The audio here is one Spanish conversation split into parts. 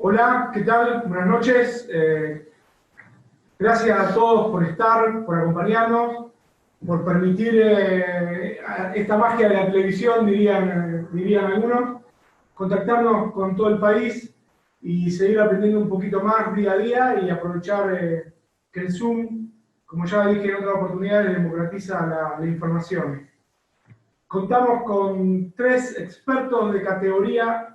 Hola, ¿qué tal? Buenas noches. Gracias a todos por estar, por acompañarnos, por permitir esta magia de la televisión, dirían algunos, contactarnos con todo el país y seguir aprendiendo un poquito más día a día y aprovechar que el Zoom, como ya dije en otras oportunidades, democratiza la información. Contamos con 3 expertos de categoría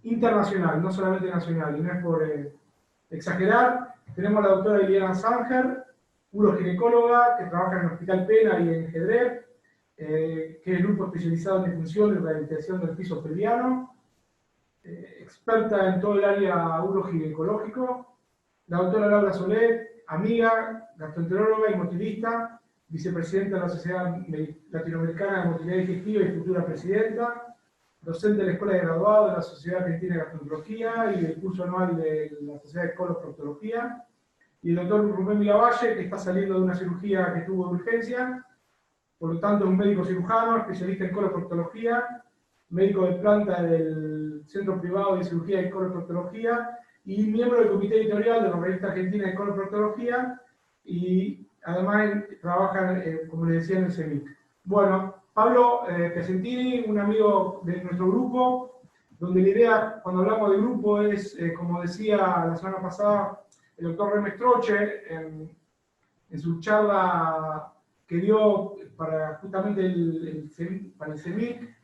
internacional, no solamente nacional, y no es por exagerar. Tenemos a la doctora Liliana Sanger, uroginecóloga que trabaja en el Hospital Pena y en Gedrep, que es el grupo especializado en disfunción y rehabilitación del piso pelviano, experta en todo el área uroginecológico. La doctora Laura Solet, amiga, gastroenteróloga y motilista, vicepresidenta de la Sociedad Latinoamericana de Motilidad Digestiva y futura presidenta, docente de la Escuela de Graduado de la Sociedad Argentina de Gastroenterología y del curso anual de la Sociedad de Coloproctología, y el doctor Rubén Vilavalle, que está saliendo de una cirugía que tuvo de urgencia, por lo tanto es un médico cirujano, especialista en coloproctología, médico de planta del Centro Privado de Cirugía y Coloproctología, y miembro del comité editorial de la Revista Argentina de Coloproctología, y además trabaja, como les decía, en el CEMIC. Bueno, Pablo Pesentini, un amigo de nuestro grupo, donde la idea, cuando hablamos de grupo, es, como decía la semana pasada el doctor Remes Troche, en su charla que dio para justamente para el CEMIC,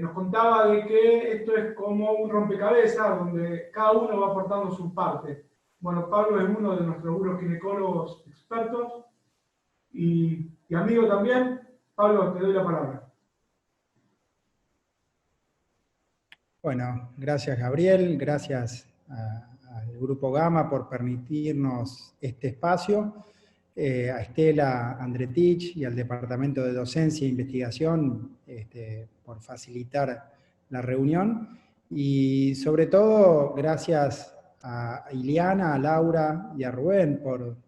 nos contaba de que esto es como un rompecabezas donde cada uno va aportando su parte. Bueno, Pablo es uno de nuestros uroginecólogos expertos y amigo también. Pablo, te doy la palabra. Bueno, gracias Gabriel, gracias al Grupo Gama por permitirnos este espacio, a Estela Andretich y al Departamento de Docencia e Investigación por facilitar la reunión, y sobre todo gracias a Iliana, a Laura y a Rubén por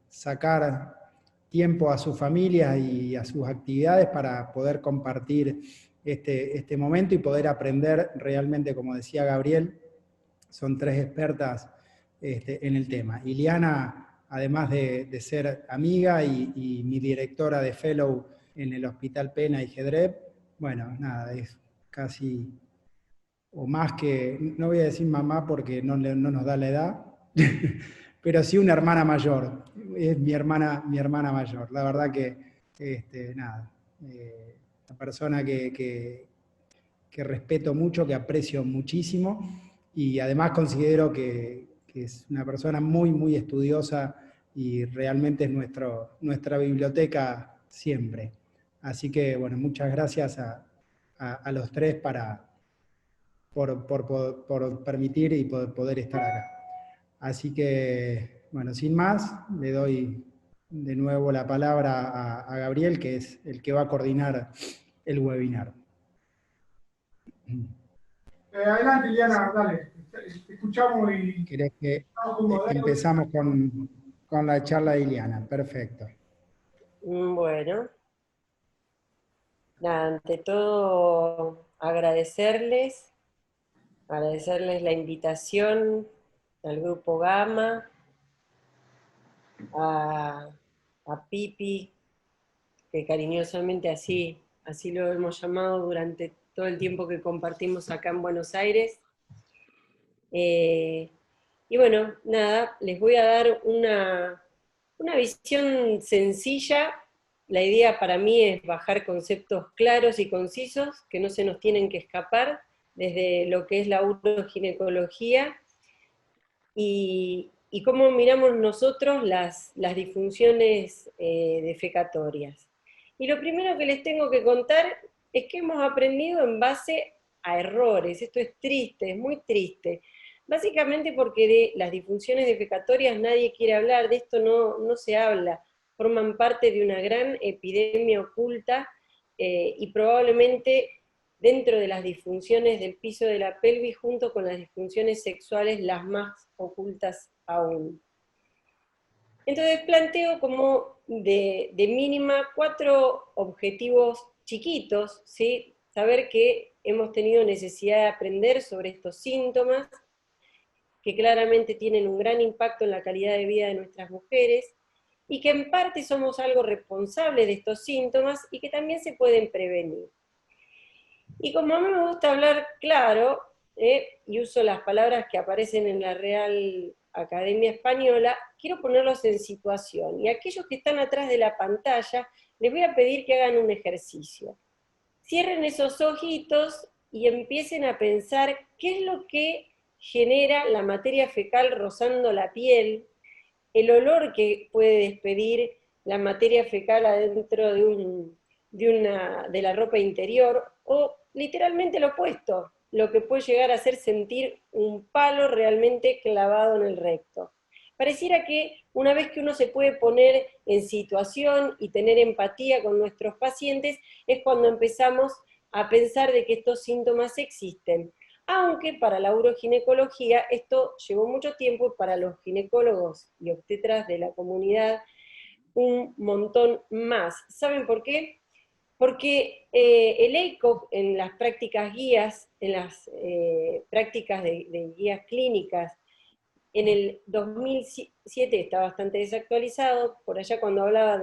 sacar tiempo a sus familias y a sus actividades para poder compartir este momento y poder aprender realmente, como decía Gabriel, son 3 expertas en el tema. Iliana, además de ser amiga y mi directora de Fellow en el Hospital Pena y Gedrep, bueno, nada, es casi, o más que, no voy a decir mamá porque no nos da la edad, pero sí una hermana mayor, es mi hermana mayor. La verdad que, nada, una persona que respeto mucho, que aprecio muchísimo, y además considero que es una persona muy, muy estudiosa y realmente es nuestra biblioteca siempre. Así que, bueno, muchas gracias a los 3 por permitir y poder estar acá. Así que, bueno, sin más, le doy de nuevo la palabra a Gabriel, que es el que va a coordinar el webinar. Adelante, Liliana, dale. Te escuchamos y ¿Querés que empezamos con la charla de Iliana? Perfecto. Bueno, nada, ante todo agradecerles la invitación al Grupo Gama, a Pipi, que cariñosamente así lo hemos llamado durante todo el tiempo que compartimos acá en Buenos Aires. Y bueno, nada, les voy a dar una visión sencilla. La idea para mí es bajar conceptos claros y concisos que no se nos tienen que escapar desde lo que es la uroginecología y cómo miramos nosotros las disfunciones defecatorias. Y lo primero que les tengo que contar es que hemos aprendido en base a errores. Esto es triste, es muy triste. Básicamente porque de las disfunciones defecatorias nadie quiere hablar, de esto no se habla, forman parte de una gran epidemia oculta y probablemente dentro de las disfunciones del piso de la pelvis, junto con las disfunciones sexuales, las más ocultas aún. Entonces planteo como de mínima 4 objetivos chiquitos, ¿sí? Saber que hemos tenido necesidad de aprender sobre estos síntomas, que claramente tienen un gran impacto en la calidad de vida de nuestras mujeres, y que en parte somos algo responsables de estos síntomas y que también se pueden prevenir. Y como a mí me gusta hablar claro, y uso las palabras que aparecen en la Real Academia Española, quiero ponerlos en situación. Y a aquellos que están atrás de la pantalla, les voy a pedir que hagan un ejercicio. Cierren esos ojitos y empiecen a pensar qué es lo que genera la materia fecal rozando la piel, el olor que puede despedir la materia fecal adentro de la ropa interior, o literalmente lo opuesto, lo que puede llegar a hacer sentir un palo realmente clavado en el recto. Pareciera que una vez que uno se puede poner en situación y tener empatía con nuestros pacientes, es cuando empezamos a pensar de que estos síntomas existen. Aunque para la uroginecología esto llevó mucho tiempo, y para los ginecólogos y obstetras de la comunidad un montón más. ¿Saben por qué? Porque el EICOG en las prácticas guías, en las prácticas de guías clínicas, en el 2007 está bastante desactualizado, por allá cuando hablaba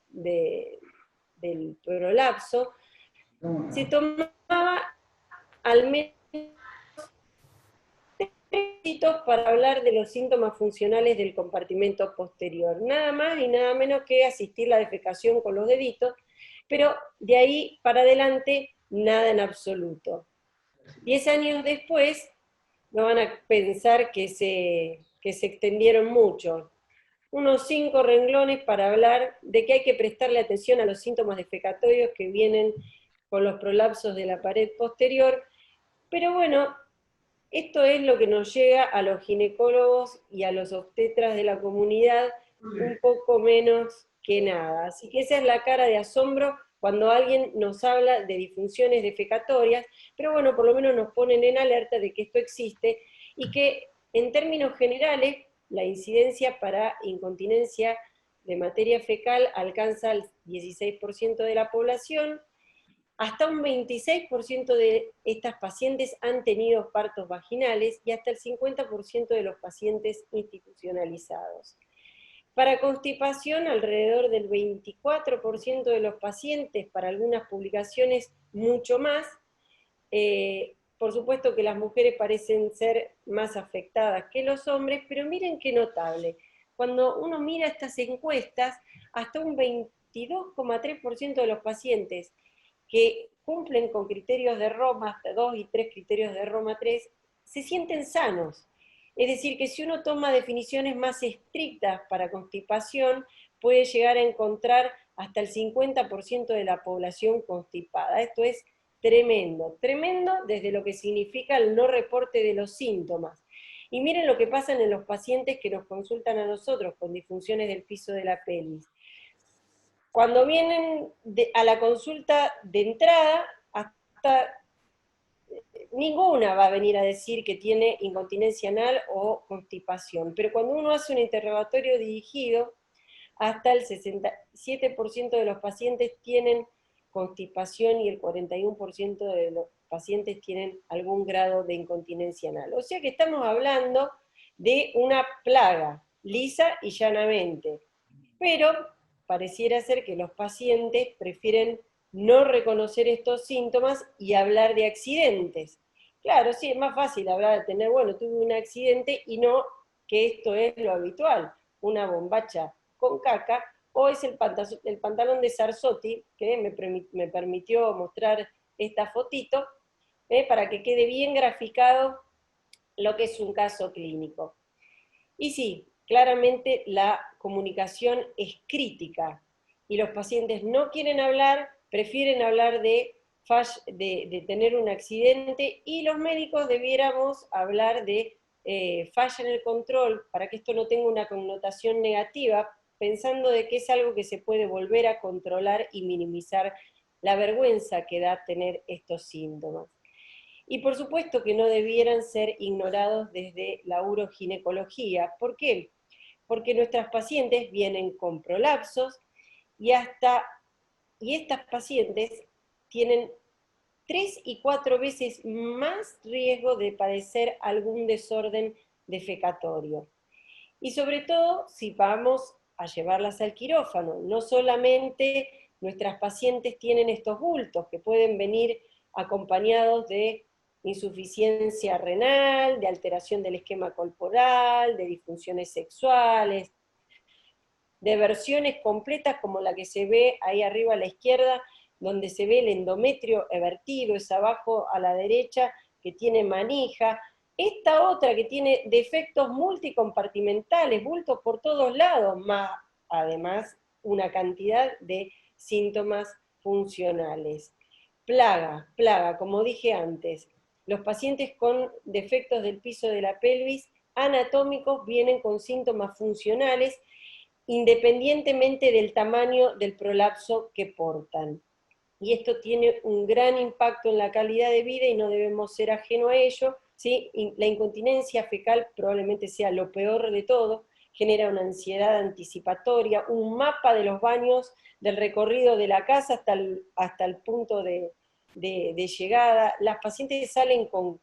del prolapso, se tomaba al menos para hablar de los síntomas funcionales del compartimento posterior. Nada más y nada menos que asistir la defecación con los deditos, pero de ahí para adelante, nada en absoluto. 10 años después, no van a pensar que se extendieron mucho. Unos 5 renglones para hablar de que hay que prestarle atención a los síntomas defecatorios que vienen con los prolapsos de la pared posterior, pero bueno, esto es lo que nos llega a los ginecólogos y a los obstetras de la comunidad un poco menos que nada. Así que esa es la cara de asombro cuando alguien nos habla de disfunciones defecatorias, pero bueno, por lo menos nos ponen en alerta de que esto existe y que en términos generales la incidencia para incontinencia de materia fecal alcanza el 16% de la población. Hasta un 26% de estas pacientes han tenido partos vaginales y hasta el 50% de los pacientes institucionalizados. Para constipación, alrededor del 24% de los pacientes, para algunas publicaciones mucho más. Por supuesto que las mujeres parecen ser más afectadas que los hombres, pero miren qué notable. Cuando uno mira estas encuestas, hasta un 22,3% de los pacientes que cumplen con criterios de Roma, hasta 2 y 3 criterios de Roma 3, se sienten sanos. Es decir, que si uno toma definiciones más estrictas para constipación, puede llegar a encontrar hasta el 50% de la población constipada. Esto es tremendo, tremendo desde lo que significa el no reporte de los síntomas. Y miren lo que pasa en los pacientes que nos consultan a nosotros con disfunciones del piso de la pelvis. Cuando vienen a la consulta de entrada, hasta ninguna va a venir a decir que tiene incontinencia anal o constipación, pero cuando uno hace un interrogatorio dirigido, hasta el 67% de los pacientes tienen constipación y el 41% de los pacientes tienen algún grado de incontinencia anal. O sea que estamos hablando de una plaga, lisa y llanamente, pero pareciera ser que los pacientes prefieren no reconocer estos síntomas y hablar de accidentes. Claro, sí, es más fácil hablar de tener, bueno, tuve un accidente y no que esto es lo habitual, una bombacha con caca, o es el pantalón de Sarsotti, que me permitió mostrar esta fotito, para que quede bien graficado lo que es un caso clínico. Y sí, claramente la comunicación es crítica, y los pacientes no quieren hablar, prefieren hablar de tener un accidente, y los médicos debiéramos hablar de falla en el control, para que esto no tenga una connotación negativa, pensando de que es algo que se puede volver a controlar y minimizar la vergüenza que da tener estos síntomas. Y por supuesto que no debieran ser ignorados desde la uroginecología. ¿Por qué? Porque nuestras pacientes vienen con prolapsos y estas pacientes tienen 3 y 4 veces más riesgo de padecer algún desorden defecatorio. Y sobre todo, si vamos a llevarlas al quirófano, no solamente nuestras pacientes tienen estos bultos, que pueden venir acompañados de insuficiencia renal, de alteración del esquema corporal, de disfunciones sexuales, de versiones completas como la que se ve ahí arriba a la izquierda, donde se ve el endometrio evertido, es abajo a la derecha, que tiene manija. Esta otra que tiene defectos multicompartimentales, bultos por todos lados, más además una cantidad de síntomas funcionales. Plaga, como dije antes, los pacientes con defectos del piso de la pelvis anatómicos vienen con síntomas funcionales independientemente del tamaño del prolapso que portan. Y esto tiene un gran impacto en la calidad de vida y no debemos ser ajenos a ello, ¿sí? La incontinencia fecal probablemente sea lo peor de todo, genera una ansiedad anticipatoria, un mapa de los baños, del recorrido de la casa hasta el punto de llegada. Las pacientes salen con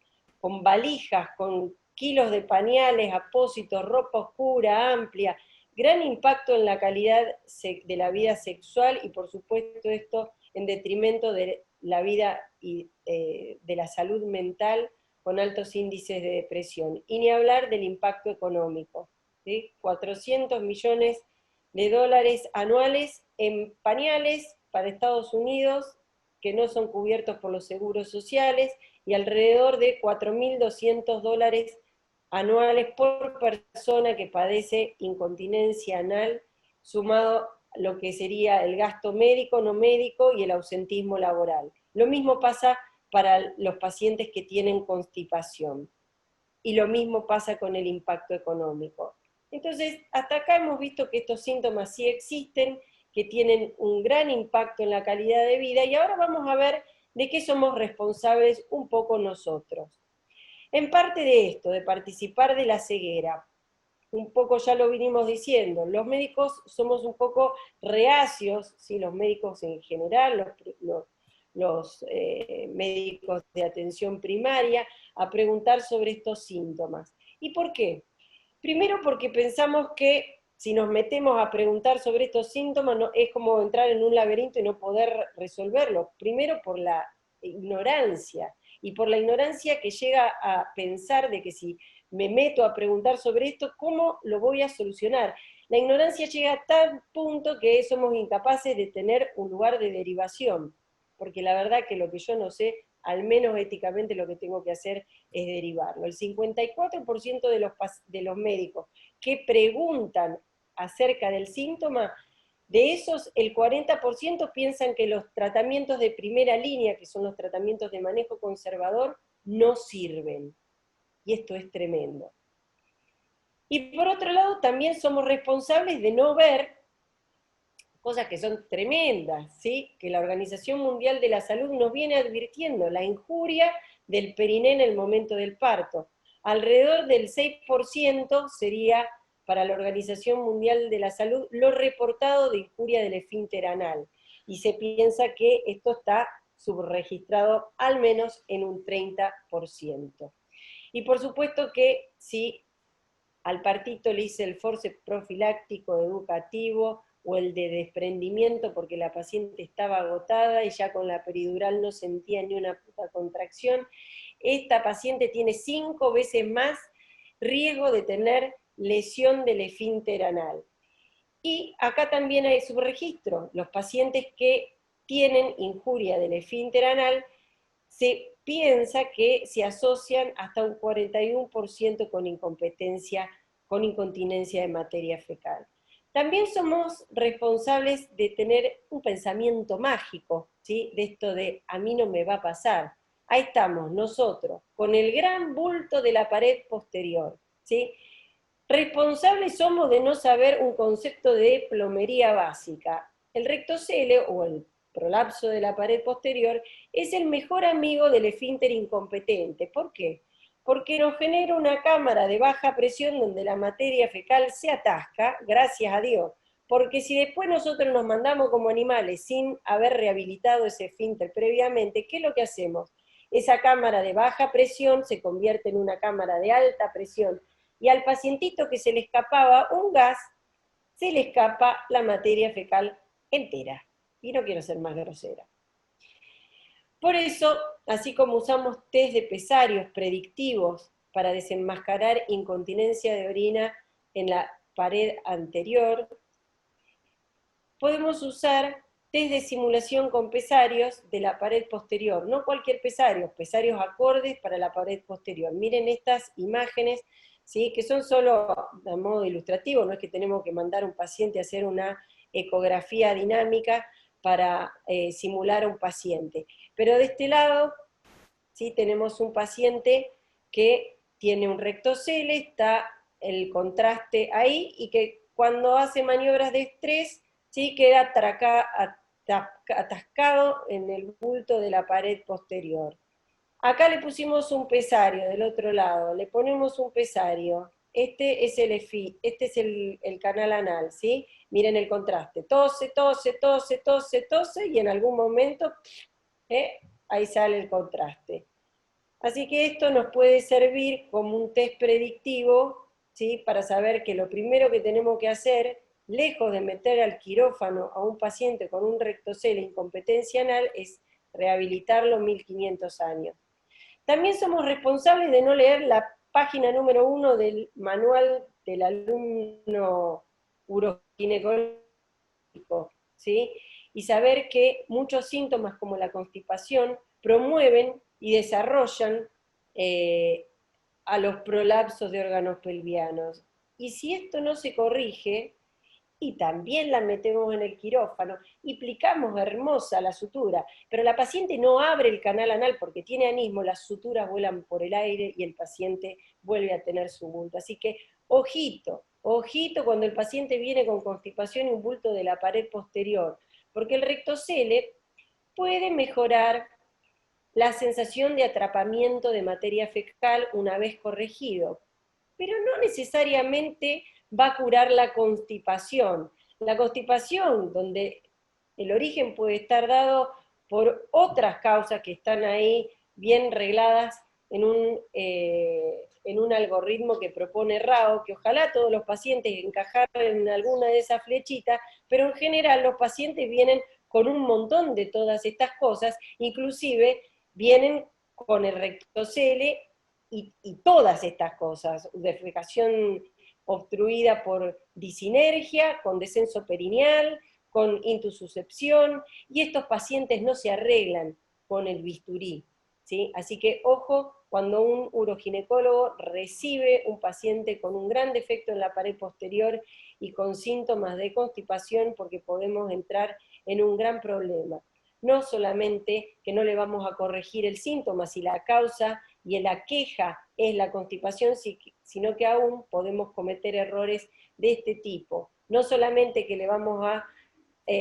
valijas, con kilos de pañales, apósitos, ropa oscura, amplia, gran impacto en la calidad de la vida sexual y por supuesto esto en detrimento de la vida y de la salud mental con altos índices de depresión. Y ni hablar del impacto económico, ¿sí? 400 millones de dólares anuales en pañales para Estados Unidos que no son cubiertos por los seguros sociales y alrededor de 4.200 dólares anuales por persona que padece incontinencia anal, sumado a lo que sería el gasto médico, no médico y el ausentismo laboral. Lo mismo pasa para los pacientes que tienen constipación. Y lo mismo pasa con el impacto económico. Entonces, hasta acá hemos visto que estos síntomas sí existen, que tienen un gran impacto en la calidad de vida, y ahora vamos a ver de qué somos responsables un poco nosotros. En parte de esto, de participar de la ceguera, un poco ya lo vinimos diciendo, los médicos somos un poco reacios, ¿sí? Los médicos en general, los médicos de atención primaria, a preguntar sobre estos síntomas. ¿Y por qué? Primero porque pensamos que si nos metemos a preguntar sobre estos síntomas es como entrar en un laberinto y no poder resolverlo. Primero por la ignorancia, y por la ignorancia que llega a pensar de que si me meto a preguntar sobre esto, ¿cómo lo voy a solucionar? La ignorancia llega a tal punto que somos incapaces de tener un lugar de derivación, porque la verdad que lo que yo no sé, al menos éticamente lo que tengo que hacer es derivarlo. El 54% de los médicos que preguntan acerca del síntoma, de esos, el 40% piensan que los tratamientos de primera línea, que son los tratamientos de manejo conservador, no sirven. Y esto es tremendo. Y por otro lado, también somos responsables de no ver cosas que son tremendas, ¿sí? Que la Organización Mundial de la Salud nos viene advirtiendo, la injuria del periné en el momento del parto. Alrededor del 6% sería, para la Organización Mundial de la Salud, lo reportado de injuria del esfínter anal. Y se piensa que esto está subregistrado al menos en un 30%. Y por supuesto que si al partito le hice el forceps profiláctico educativo o el de desprendimiento porque la paciente estaba agotada y ya con la peridural no sentía ni una puta contracción, esta paciente tiene 5 veces más riesgo de tener lesión del esfínter anal. Y acá también hay subregistro. Los pacientes que tienen injuria del esfínter anal se piensa que se asocian hasta un 41% con incompetencia, con incontinencia de materia fecal. También somos responsables de tener un pensamiento mágico, ¿sí? De esto de a mí no me va a pasar. Ahí estamos nosotros, con el gran bulto de la pared posterior, ¿sí? Responsables somos de no saber un concepto de plomería básica. El rectocele o el prolapso de la pared posterior es el mejor amigo del esfínter incompetente. ¿Por qué? Porque nos genera una cámara de baja presión donde la materia fecal se atasca, gracias a Dios, porque si después nosotros nos mandamos como animales sin haber rehabilitado ese esfínter previamente, ¿qué es lo que hacemos? Esa cámara de baja presión se convierte en una cámara de alta presión, y al pacientito que se le escapaba un gas, se le escapa la materia fecal entera. Y no quiero ser más grosera. Por eso, así como usamos test de pesarios predictivos para desenmascarar incontinencia de orina en la pared anterior, podemos usar test de simulación con pesarios de la pared posterior. No cualquier pesario, pesarios acordes para la pared posterior. Miren estas imágenes, ¿sí? Que son solo a modo ilustrativo, no es que tenemos que mandar a un paciente a hacer una ecografía dinámica para simular a un paciente. Pero de este lado, ¿sí? Tenemos un paciente que tiene un rectocele, está el contraste ahí, y que cuando hace maniobras de estrés, ¿sí? Queda atascado en el bulto de la pared posterior. Acá le pusimos un pesario del otro lado, le ponemos un pesario. Este es el EFI, este es el canal anal, ¿sí? Miren el contraste, tose, tose, tose, tose, tose, y en algún momento, ahí sale el contraste. Así que esto nos puede servir como un test predictivo, ¿sí? Para saber que lo primero que tenemos que hacer, lejos de meter al quirófano a un paciente con un rectocele incompetencia anal, es rehabilitarlo 1500 años. También somos responsables de no leer la página número 1 del manual del alumno uroginecológico, ¿sí? Y saber que muchos síntomas como la constipación promueven y desarrollan a los prolapsos de órganos pelvianos. Y si esto no se corrige, y también la metemos en el quirófano, y aplicamos hermosa la sutura, pero la paciente no abre el canal anal porque tiene anismo, las suturas vuelan por el aire y el paciente vuelve a tener su bulto. Así que, ojito, ojito cuando el paciente viene con constipación y un bulto de la pared posterior, porque el rectocele puede mejorar la sensación de atrapamiento de materia fecal una vez corregido, pero no necesariamente va a curar la constipación. La constipación, donde el origen puede estar dado por otras causas que están ahí bien regladas en un algoritmo que propone RAO, que ojalá todos los pacientes encajaran en alguna de esas flechitas, pero en general los pacientes vienen con un montón de todas estas cosas, inclusive vienen con el rectocele y todas estas cosas, defecación obstruida por disinergia, con descenso perineal, con intususcepción, y estos pacientes no se arreglan con el bisturí, ¿sí? Así que ojo cuando un uroginecólogo recibe un paciente con un gran defecto en la pared posterior y con síntomas de constipación, porque podemos entrar en un gran problema. No solamente que no le vamos a corregir el síntoma si la causa y la queja es la constipación, sino que aún podemos cometer errores de este tipo. No solamente que le vamos a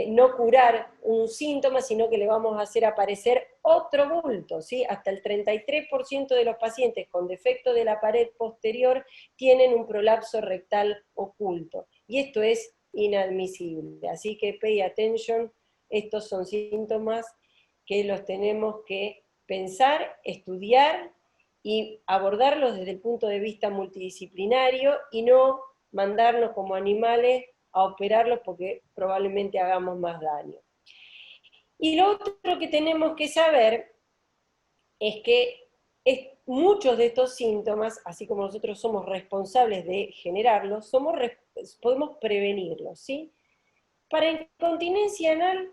no curar un síntoma, sino que le vamos a hacer aparecer otro bulto, ¿sí? Hasta el 33% de los pacientes con defecto de la pared posterior tienen un prolapso rectal oculto, y esto es inadmisible. Así que pay attention, estos son síntomas que los tenemos que pensar, estudiar y abordarlos desde el punto de vista multidisciplinario, y no mandarnos como animales a operarlos porque probablemente hagamos más daño. Y lo otro que tenemos que saber es que muchos de estos síntomas, así como nosotros somos responsables de generarlos, podemos prevenirlos, ¿sí? Para incontinencia anal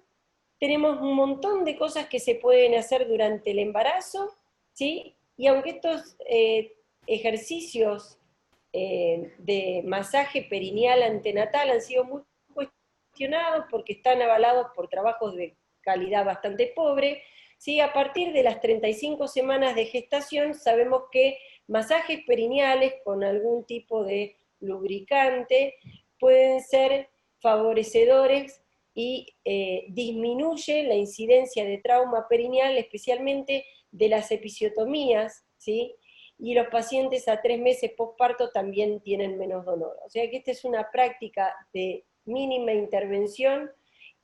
tenemos un montón de cosas que se pueden hacer durante el embarazo, ¿sí? Y aunque estos ejercicios de masaje perineal antenatal han sido muy cuestionados porque están avalados por trabajos de calidad bastante pobre, ¿sí? A partir de las 35 semanas de gestación sabemos que masajes perineales con algún tipo de lubricante pueden ser favorecedores y disminuye la incidencia de trauma perineal, especialmente de las episiotomías, ¿sí? Y los pacientes a 3 meses postparto también tienen menos dolor. O sea que esta es una práctica de mínima intervención,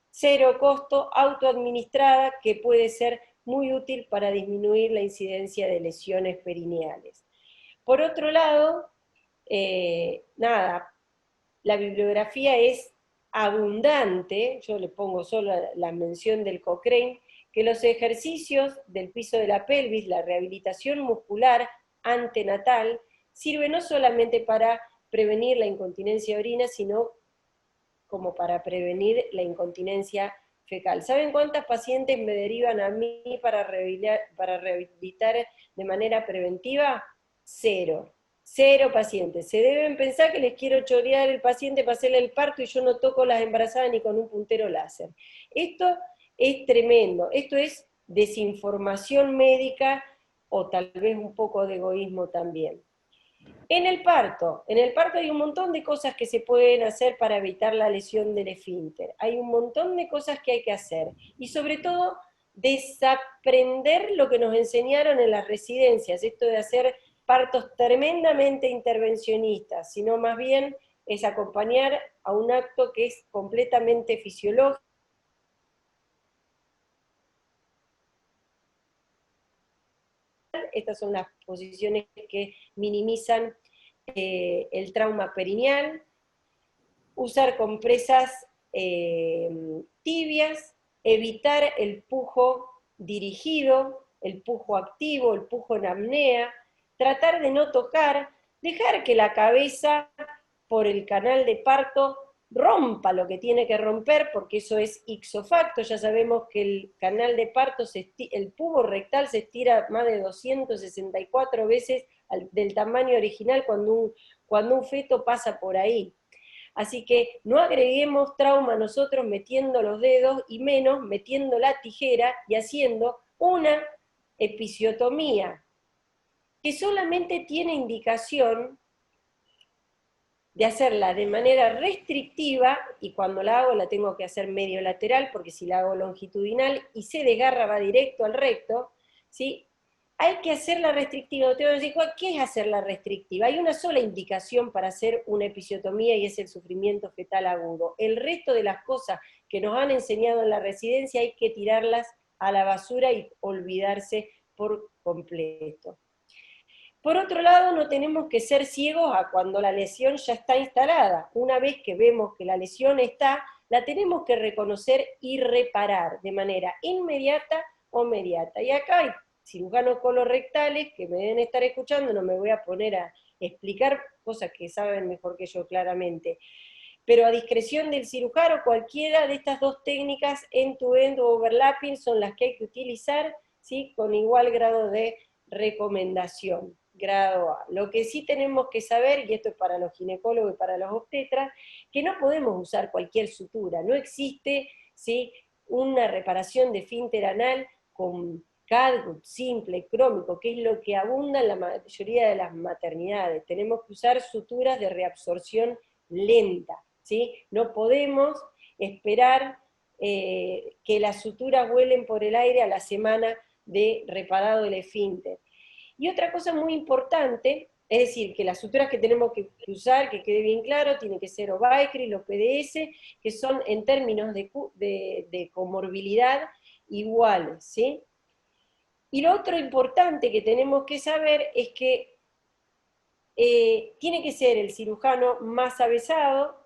cero costo, autoadministrada, que puede ser muy útil para disminuir la incidencia de lesiones perineales. Por otro lado, la bibliografía es abundante, yo le pongo solo la mención del Cochrane, que los ejercicios del piso de la pelvis, la rehabilitación muscular antenatal, sirve no solamente para prevenir la incontinencia de orina, sino como para prevenir la incontinencia fecal. ¿Saben cuántas pacientes me derivan a mí para rehabilitar de manera preventiva? Cero. Cero pacientes. Se deben pensar que les quiero chorear el paciente para hacerle el parto y yo no toco las embarazadas ni con un puntero láser. Esto es tremendo. Esto es desinformación médica o tal vez un poco de egoísmo también. En el parto hay un montón de cosas que se pueden hacer para evitar la lesión del esfínter. Hay un montón de cosas que hay que hacer. Y sobre todo, desaprender lo que nos enseñaron en las residencias, esto de hacer partos tremendamente intervencionistas, sino más bien es acompañar a un acto que es completamente fisiológico. Estas son las posiciones que minimizan el trauma perineal, usar compresas tibias, evitar el pujo dirigido, el pujo activo, el pujo en apnea, tratar de no tocar, dejar que la cabeza por el canal de parto rompa lo que tiene que romper, porque eso es ipso facto. Ya sabemos que el canal de parto, el pubo rectal se estira más de 264 veces del tamaño original cuando un feto pasa por ahí. Así que no agreguemos trauma nosotros metiendo los dedos y menos metiendo la tijera y haciendo una episiotomía, que solamente tiene indicación de hacerla de manera restrictiva, y cuando la hago la tengo que hacer medio lateral, porque si la hago longitudinal y se desgarra va directo al recto, ¿sí? Hay que hacerla restrictiva. Te voy a decir, ¿qué es hacerla restrictiva? Hay una sola indicación para hacer una episiotomía y es el sufrimiento fetal agudo. El resto de las cosas que nos han enseñado en la residencia hay que tirarlas a la basura y olvidarse por completo. Por otro lado, no tenemos que ser ciegos a cuando la lesión ya está instalada. Una vez que vemos que la lesión está, la tenemos que reconocer y reparar de manera inmediata o mediata. Y acá hay cirujanos colorectales que me deben estar escuchando, no me voy a poner a explicar cosas que saben mejor que yo claramente. Pero a discreción del cirujano, cualquiera de estas dos técnicas, end-to-end o overlapping, son las que hay que utilizar, ¿sí? Con igual grado de recomendación, grado A. Lo que sí tenemos que saber, y esto es para los ginecólogos y para los obstetras, que no podemos usar cualquier sutura, no existe, ¿sí?, una reparación de esfínter anal con catgut simple, crómico, que es lo que abunda en la mayoría de las maternidades. Tenemos que usar suturas de reabsorción lenta, ¿sí? No podemos esperar que las suturas vuelen por el aire a la semana de reparado del esfínter. Y otra cosa muy importante, es decir, que las suturas que tenemos que usar, que quede bien claro, tiene que ser Ovicry, los PDS, que son en términos de comorbilidad iguales, ¿sí? Y lo otro importante que tenemos que saber es que tiene que ser el cirujano más avesado,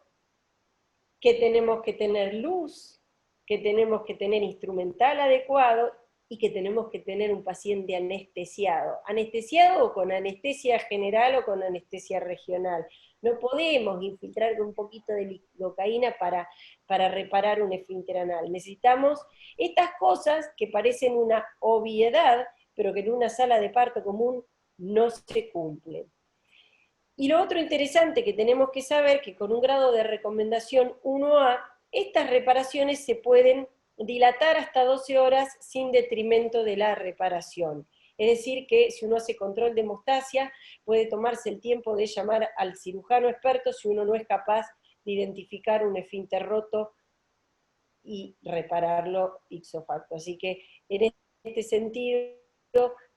que tenemos que tener luz, que tenemos que tener instrumental adecuado y que tenemos que tener un paciente anestesiado. Anestesiado o con anestesia general o con anestesia regional. No podemos infiltrar con un poquito de lidocaína para reparar un esfínter anal. Necesitamos estas cosas que parecen una obviedad, pero que en una sala de parto común no se cumplen. Y lo otro interesante que tenemos que saber, que con un grado de recomendación 1A, estas reparaciones se pueden dilatar hasta 12 horas sin detrimento de la reparación. Es decir, que si uno hace control de hemostasia, puede tomarse el tiempo de llamar al cirujano experto si uno no es capaz de identificar un esfínter roto y repararlo ipso facto. Así que en este sentido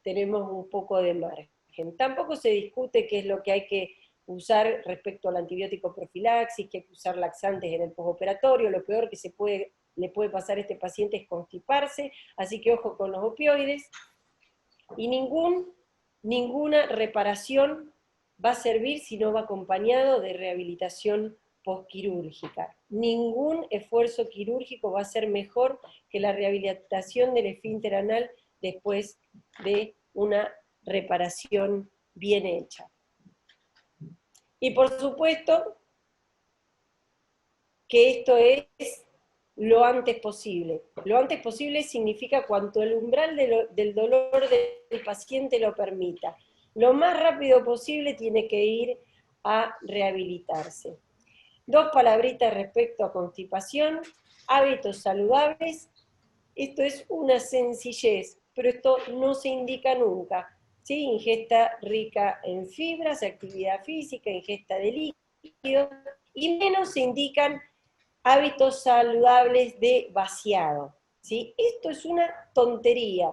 tenemos un poco de margen. Tampoco se discute qué es lo que hay que usar respecto al antibiótico profilaxis, que hay que usar laxantes en el postoperatorio, lo peor que le puede pasar a este paciente es constiparse, así que ojo con los opioides, y ninguna reparación va a servir si no va acompañado de rehabilitación postquirúrgica. Ningún esfuerzo quirúrgico va a ser mejor que la rehabilitación del esfínter anal después de una reparación bien hecha. Y por supuesto que esto es lo antes posible. Lo antes posible significa cuanto el umbral del dolor del paciente lo permita. Lo más rápido posible tiene que ir a rehabilitarse. 2 palabritas respecto a constipación, hábitos saludables. Esto es una sencillez, pero esto no se indica nunca. ¿Sí? Ingesta rica en fibras, actividad física, ingesta de líquidos, y menos se indican hábitos saludables de vaciado. ¿Sí? Esto es una tontería,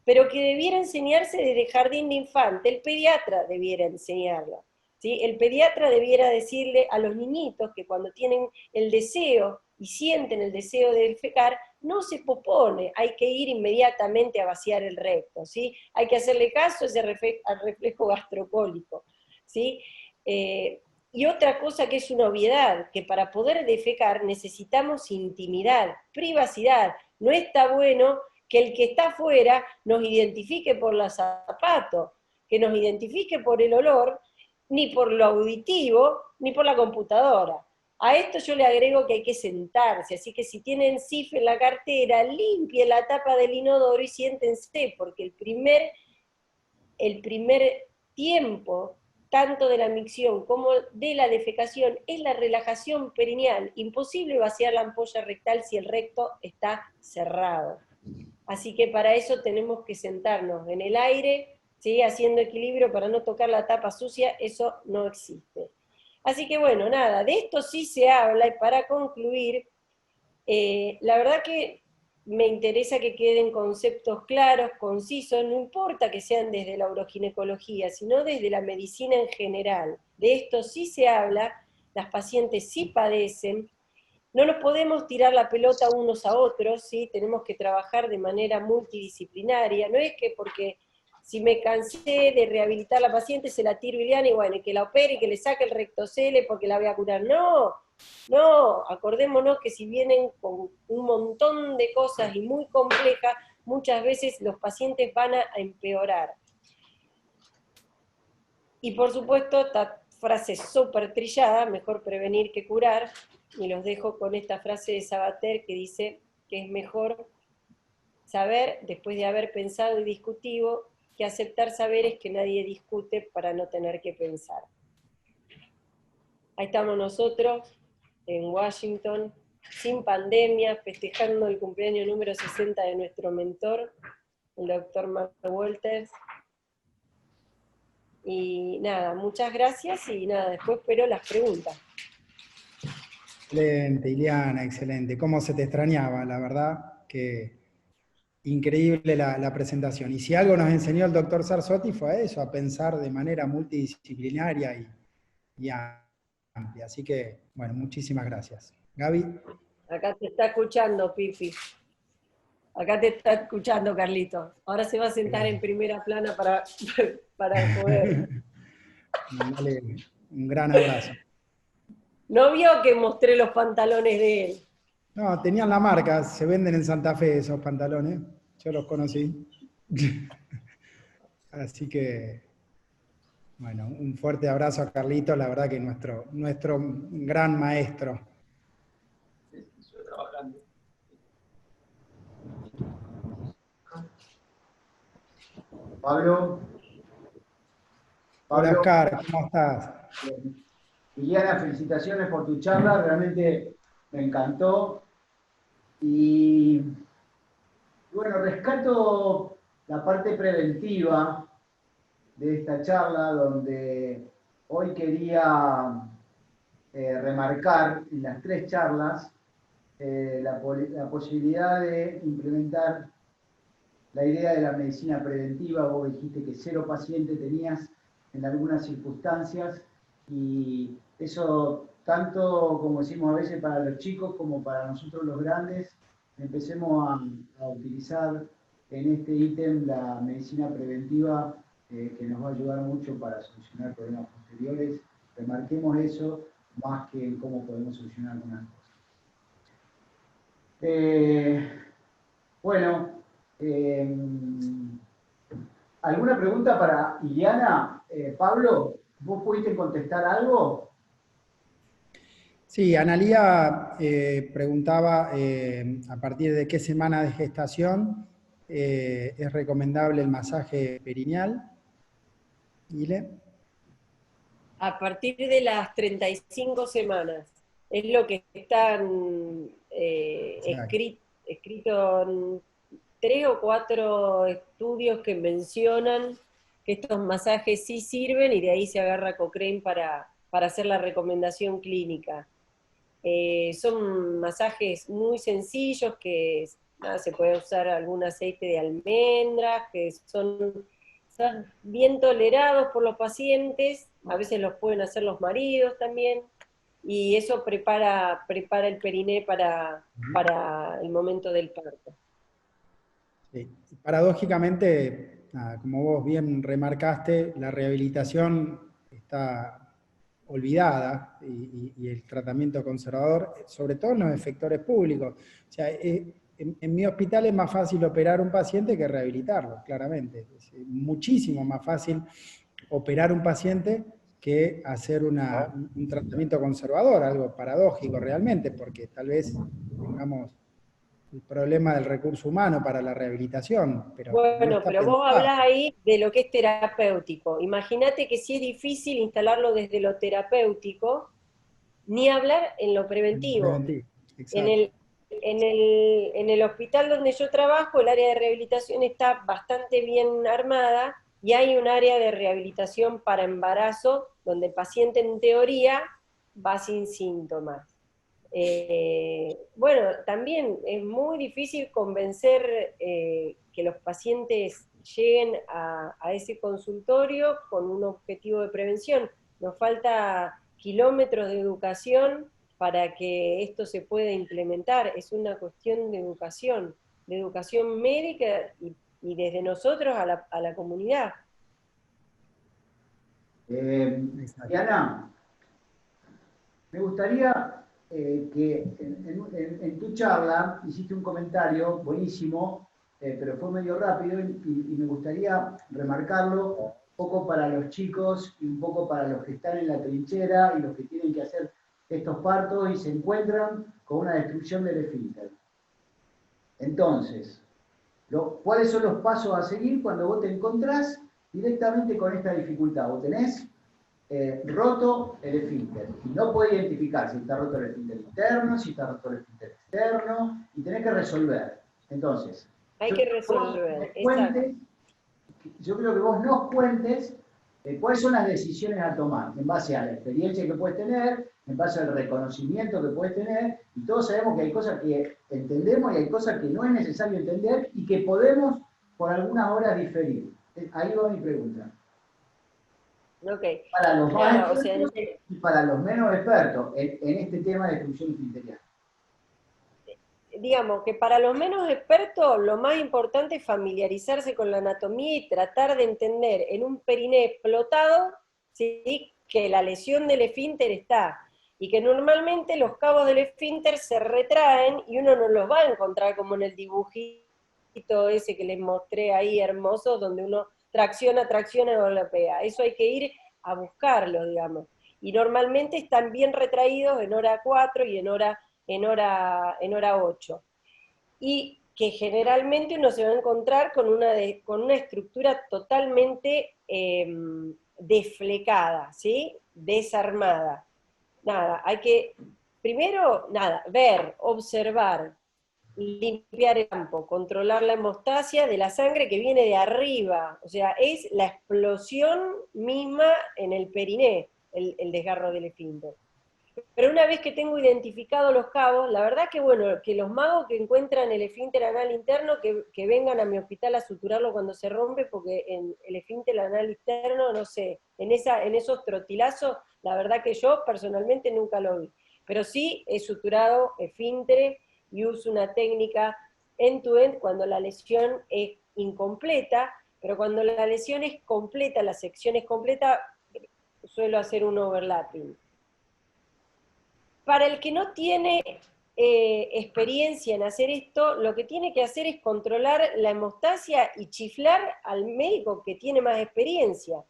pero que debiera enseñarse desde jardín de infante. El pediatra debiera enseñarlo. ¿Sí? El pediatra debiera decirle a los niñitos que cuando tienen el deseo y sienten el deseo de defecar, no se pospone, hay que ir inmediatamente a vaciar el recto, ¿sí? Hay que hacerle caso al reflejo gastrocólico, ¿sí? Y otra cosa que es una obviedad, que para poder defecar necesitamos intimidad, privacidad. No está bueno que el que está afuera nos identifique por los zapatos, que nos identifique por el olor, ni por lo auditivo, ni por la computadora. A esto yo le agrego que hay que sentarse, así que si tienen CIF en la cartera, limpien la tapa del inodoro y siéntense, porque el primer tiempo, tanto de la micción como de la defecación, es la relajación perineal. Imposible vaciar la ampolla rectal si el recto está cerrado. Así que para eso tenemos que sentarnos en el aire, ¿sí? Haciendo equilibrio para no tocar la tapa sucia, eso no existe. Así que bueno, nada, de esto sí se habla, y para concluir, la verdad que me interesa que queden conceptos claros, concisos, no importa que sean desde la uroginecología, sino desde la medicina en general. De esto sí se habla, las pacientes sí padecen, no nos podemos tirar la pelota unos a otros, ¿sí? Tenemos que trabajar de manera multidisciplinaria, no es que porque si me cansé de rehabilitar a la paciente se la tiro Ileana y bueno, y que la opere y que le saque el rectocele porque la voy a curar. No, acordémonos que si vienen con un montón de cosas y muy complejas, muchas veces los pacientes van a empeorar. Y por supuesto, esta frase súper trillada, mejor prevenir que curar, y los dejo con esta frase de Sabater que dice que es mejor saber después de haber pensado y discutido que aceptar saberes que nadie discute para no tener que pensar. Ahí estamos nosotros, en Washington, sin pandemia, festejando el cumpleaños número 60 de nuestro mentor, el doctor Mark Walters. Y nada, muchas gracias y nada, después espero las preguntas. Excelente, Ileana, excelente. Cómo se te extrañaba, la verdad que increíble la presentación. Y si algo nos enseñó el doctor Sarsotti fue a eso, a pensar de manera multidisciplinaria y amplia. Así que, bueno, muchísimas gracias. Gaby. Acá te está escuchando, Pipi. Acá te está escuchando, Carlito. Ahora se va a sentar en primera plana para poder. Dale un gran abrazo. No vio que mostré los pantalones de él. No, tenían la marca, se venden en Santa Fe esos pantalones. Yo los conocí. Así que, bueno, un fuerte abrazo a Carlitos, la verdad que nuestro gran maestro. Estoy trabajando. Pablo. Hola Oscar, ¿cómo estás? Ileana, felicitaciones por tu charla, realmente me encantó. Y bueno, rescato la parte preventiva de esta charla, donde hoy quería remarcar en las 3 charlas la posibilidad de implementar la idea de la medicina preventiva. Vos dijiste que 0 pacientes tenías en algunas circunstancias, Y eso, tanto como decimos a veces para los chicos como para nosotros los grandes, empecemos a utilizar en este ítem la medicina preventiva, que nos va a ayudar mucho para solucionar problemas posteriores. Remarquemos eso más que en cómo podemos solucionar algunas cosas. Bueno, ¿alguna pregunta para Iliana? Pablo, ¿vos pudiste contestar algo? Sí, Analía preguntaba a partir de qué semana de gestación es recomendable el masaje perineal. ¿Ile? A partir de las 35 semanas. Es lo que están escrito en 3 o 4 estudios que mencionan que estos masajes sí sirven, y de ahí se agarra Cochrane para hacer la recomendación clínica. Son masajes muy sencillos que se puede usar algún aceite de almendras, que son bien tolerados por los pacientes, a veces los pueden hacer los maridos también, y eso prepara el periné para el momento del parto. Sí. Paradójicamente, como vos bien remarcaste, la rehabilitación está olvidada y el tratamiento conservador, sobre todo en los efectores públicos. O sea, en mi hospital es más fácil operar un paciente que rehabilitarlo, claramente. Es muchísimo más fácil operar un paciente que hacer un tratamiento conservador, algo paradójico realmente, porque tal vez tengamos el problema del recurso humano para la rehabilitación. Bueno, pero vos hablás ahí de lo que es terapéutico. Imagínate que si es difícil instalarlo desde lo terapéutico, ni hablar en lo preventivo. En el hospital donde yo trabajo, el área de rehabilitación está bastante bien armada, y hay un área de rehabilitación para embarazo, donde el paciente en teoría va sin síntomas. Bueno, también es muy difícil convencer que los pacientes lleguen a ese consultorio con un objetivo de prevención. Nos falta kilómetros de educación para que esto se pueda implementar. Es una cuestión de educación médica y desde nosotros a la comunidad. Diana, me gustaría que en tu charla hiciste un comentario buenísimo, pero fue medio rápido y me gustaría remarcarlo un poco para los chicos y un poco para los que están en la trinchera y los que tienen que hacer estos partos y se encuentran con una destrucción del esfínter. Entonces, ¿cuáles son los pasos a seguir cuando vos te encontrás directamente con esta dificultad? Vos tenés roto el esfínter y no podés identificar si está roto el esfínter interno, si está roto el esfínter externo, y tenés que resolver. Entonces, hay que resolver. Yo creo que vos nos cuentes cuáles son las decisiones a tomar en base a la experiencia que puedes tener, en base al reconocimiento que puedes tener, y todos sabemos que hay cosas que entendemos y hay cosas que no es necesario entender y que podemos por algunas horas diferir. Ahí va mi pregunta. Okay. Para los más expertos y para los menos expertos en este tema de destrucción esfinteriana. Digamos que para los menos expertos lo más importante es familiarizarse con la anatomía y tratar de entender en un periné explotado, ¿sí?, que la lesión del esfínter está, y que normalmente los cabos del esfínter se retraen y uno no los va a encontrar como en el dibujito ese que les mostré ahí hermoso, donde uno tracciona y golpea. Eso hay que ir a buscarlo, digamos. Y normalmente están bien retraídos en hora 4 y en hora 8. Y que generalmente uno se va a encontrar con una estructura totalmente desflecada, ¿sí? Desarmada. Nada, hay que, primero, ver, observar, limpiar el campo, controlar la hemostasia de la sangre que viene de arriba, o sea, es la explosión misma en el periné, el desgarro del esfínter. Pero una vez que tengo identificados los cabos, la verdad que bueno, que los magos que encuentran el esfínter anal interno, que vengan a mi hospital a suturarlo cuando se rompe, porque en el esfínter anal interno, no sé, en esos trotilazos, la verdad que yo personalmente nunca lo vi. Pero sí he suturado esfínteres y uso una técnica end-to-end cuando la lesión es incompleta, pero cuando la lesión es completa, la sección es completa, suelo hacer un overlapping. Para el que no tiene experiencia en hacer esto, lo que tiene que hacer es controlar la hemostasia y chiflar al médico que tiene más experiencia.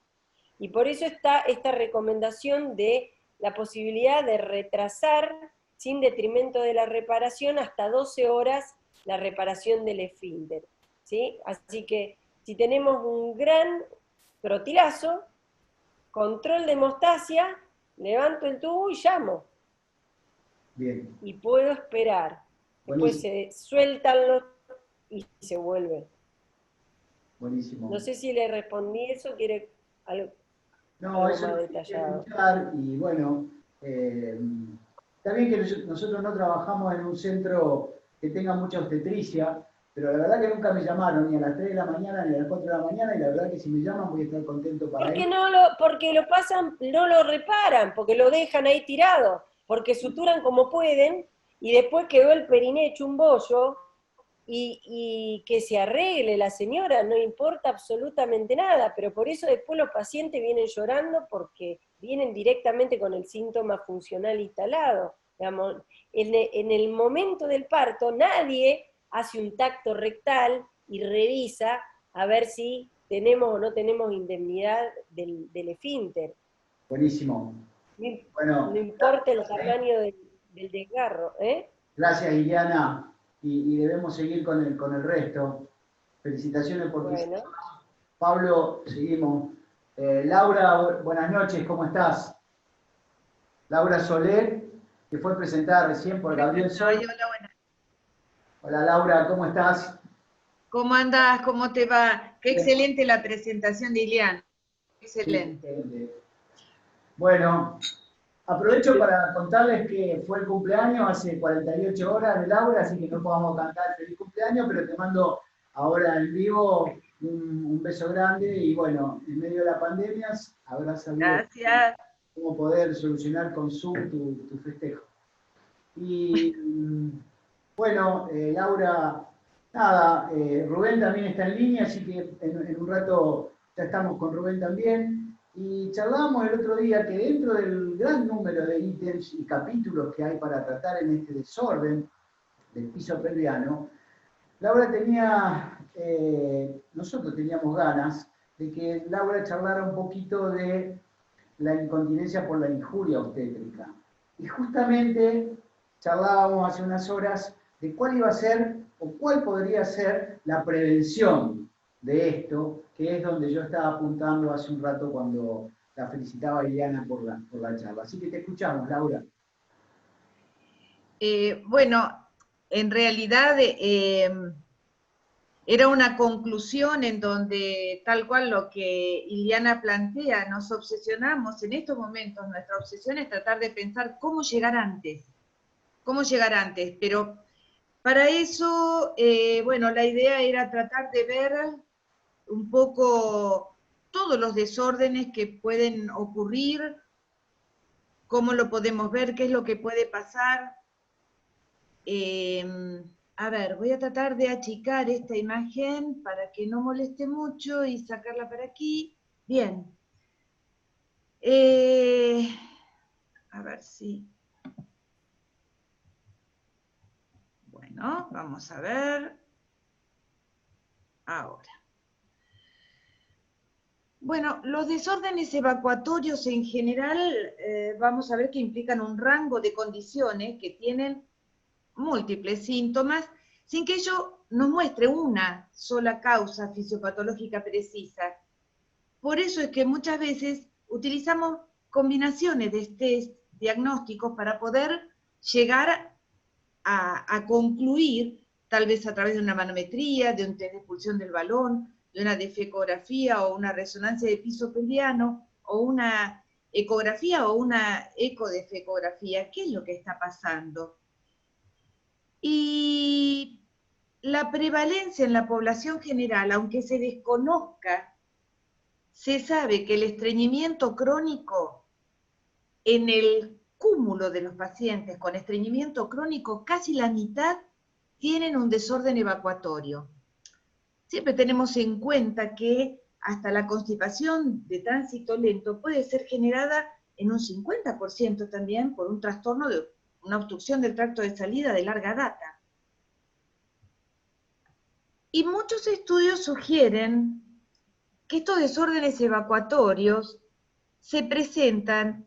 Y por eso está esta recomendación de la posibilidad de retrasar, sin detrimento de la reparación, hasta 12 horas la reparación del esfínter, ¿sí? Así que si tenemos un gran trotilazo, control de hemostasia, levanto el tubo y llamo. Bien. Y puedo esperar. Después se sueltan los y se vuelven. Buenísimo. No sé si le respondí eso, quiere algo, no, algo eso más lo detallado. escuchar, y bueno, está bien que nosotros no trabajamos en un centro que tenga mucha obstetricia, pero la verdad que nunca me llamaron, ni a las 3 de la mañana, ni a las 4 de la mañana, y la verdad que si me llaman voy a estar contento para Porque ir. porque lo pasan, no lo reparan, porque lo dejan ahí tirado, porque suturan como pueden, y después quedó el periné hecho un bollo, y que se arregle la señora, no importa absolutamente nada, pero por eso después los pacientes vienen llorando porque vienen directamente con el síntoma funcional instalado. Digamos, en el momento del parto nadie hace un tacto rectal y revisa a ver si tenemos o no tenemos indemnidad del esfínter. Buenísimo. No importa el tamaño del desgarro, ¿eh? Gracias, Iliana. Y debemos seguir con el resto. Felicitaciones por tu Bueno. Pablo, seguimos. Laura, buenas noches, ¿cómo estás? Laura Soler, que fue presentada recién por Gabriel Sol. Hola, buenas. Hola Laura, ¿cómo estás? ¿Cómo andás? ¿Cómo te va? Qué excelente la presentación de Iliana. Excelente. Sí. Bueno, aprovecho para contarles que fue el cumpleaños hace 48 horas de Laura, así que no podamos cantar feliz cumpleaños, pero te mando ahora en vivo un beso grande y bueno, en medio de la pandemia habrá sabido cómo poder solucionar con Zoom tu festejo. Y bueno, Laura, nada, Rubén también está en línea, así que en un rato ya estamos con Rubén también. Y charlábamos el otro día que dentro del gran número de ítems y capítulos que hay para tratar en este desorden del piso pelviano, Laura nosotros teníamos ganas de que Laura charlara un poquito de la incontinencia por la injuria obstétrica. Y justamente charlábamos hace unas horas de cuál iba a ser o cuál podría ser la prevención de esto, que es donde yo estaba apuntando hace un rato cuando la felicitaba a Iliana por la charla. Así que te escuchamos, Laura. Bueno, en realidad era una conclusión en donde, tal cual lo que Iliana plantea, nos obsesionamos en estos momentos, nuestra obsesión es tratar de pensar cómo llegar antes, pero para eso, bueno, la idea era tratar de ver un poco todos los desórdenes que pueden ocurrir, cómo lo podemos ver, qué es lo que puede pasar. A ver, voy a tratar de achicar esta imagen para que no moleste mucho y sacarla para aquí. Bien. A ver si... Bueno, vamos a ver. Ahora. Bueno, los desórdenes evacuatorios en general, vamos a ver que implican un rango de condiciones que tienen múltiples síntomas, sin que ello nos muestre una sola causa fisiopatológica precisa. Por eso es que muchas veces utilizamos combinaciones de test diagnósticos para poder llegar a concluir, tal vez a través de una manometría, de un test de expulsión del balón, de una defecografía o una resonancia de piso pelviano o una ecografía o una ecodefecografía, ¿qué es lo que está pasando? Y la prevalencia en la población general, aunque se desconozca, se sabe que el estreñimiento crónico, en el cúmulo de los pacientes con estreñimiento crónico, casi la mitad tienen un desorden evacuatorio. Siempre tenemos en cuenta que hasta la constipación de tránsito lento puede ser generada en un 50% también por un trastorno de una obstrucción del tracto de salida de larga data. Y muchos estudios sugieren que estos desórdenes evacuatorios se presentan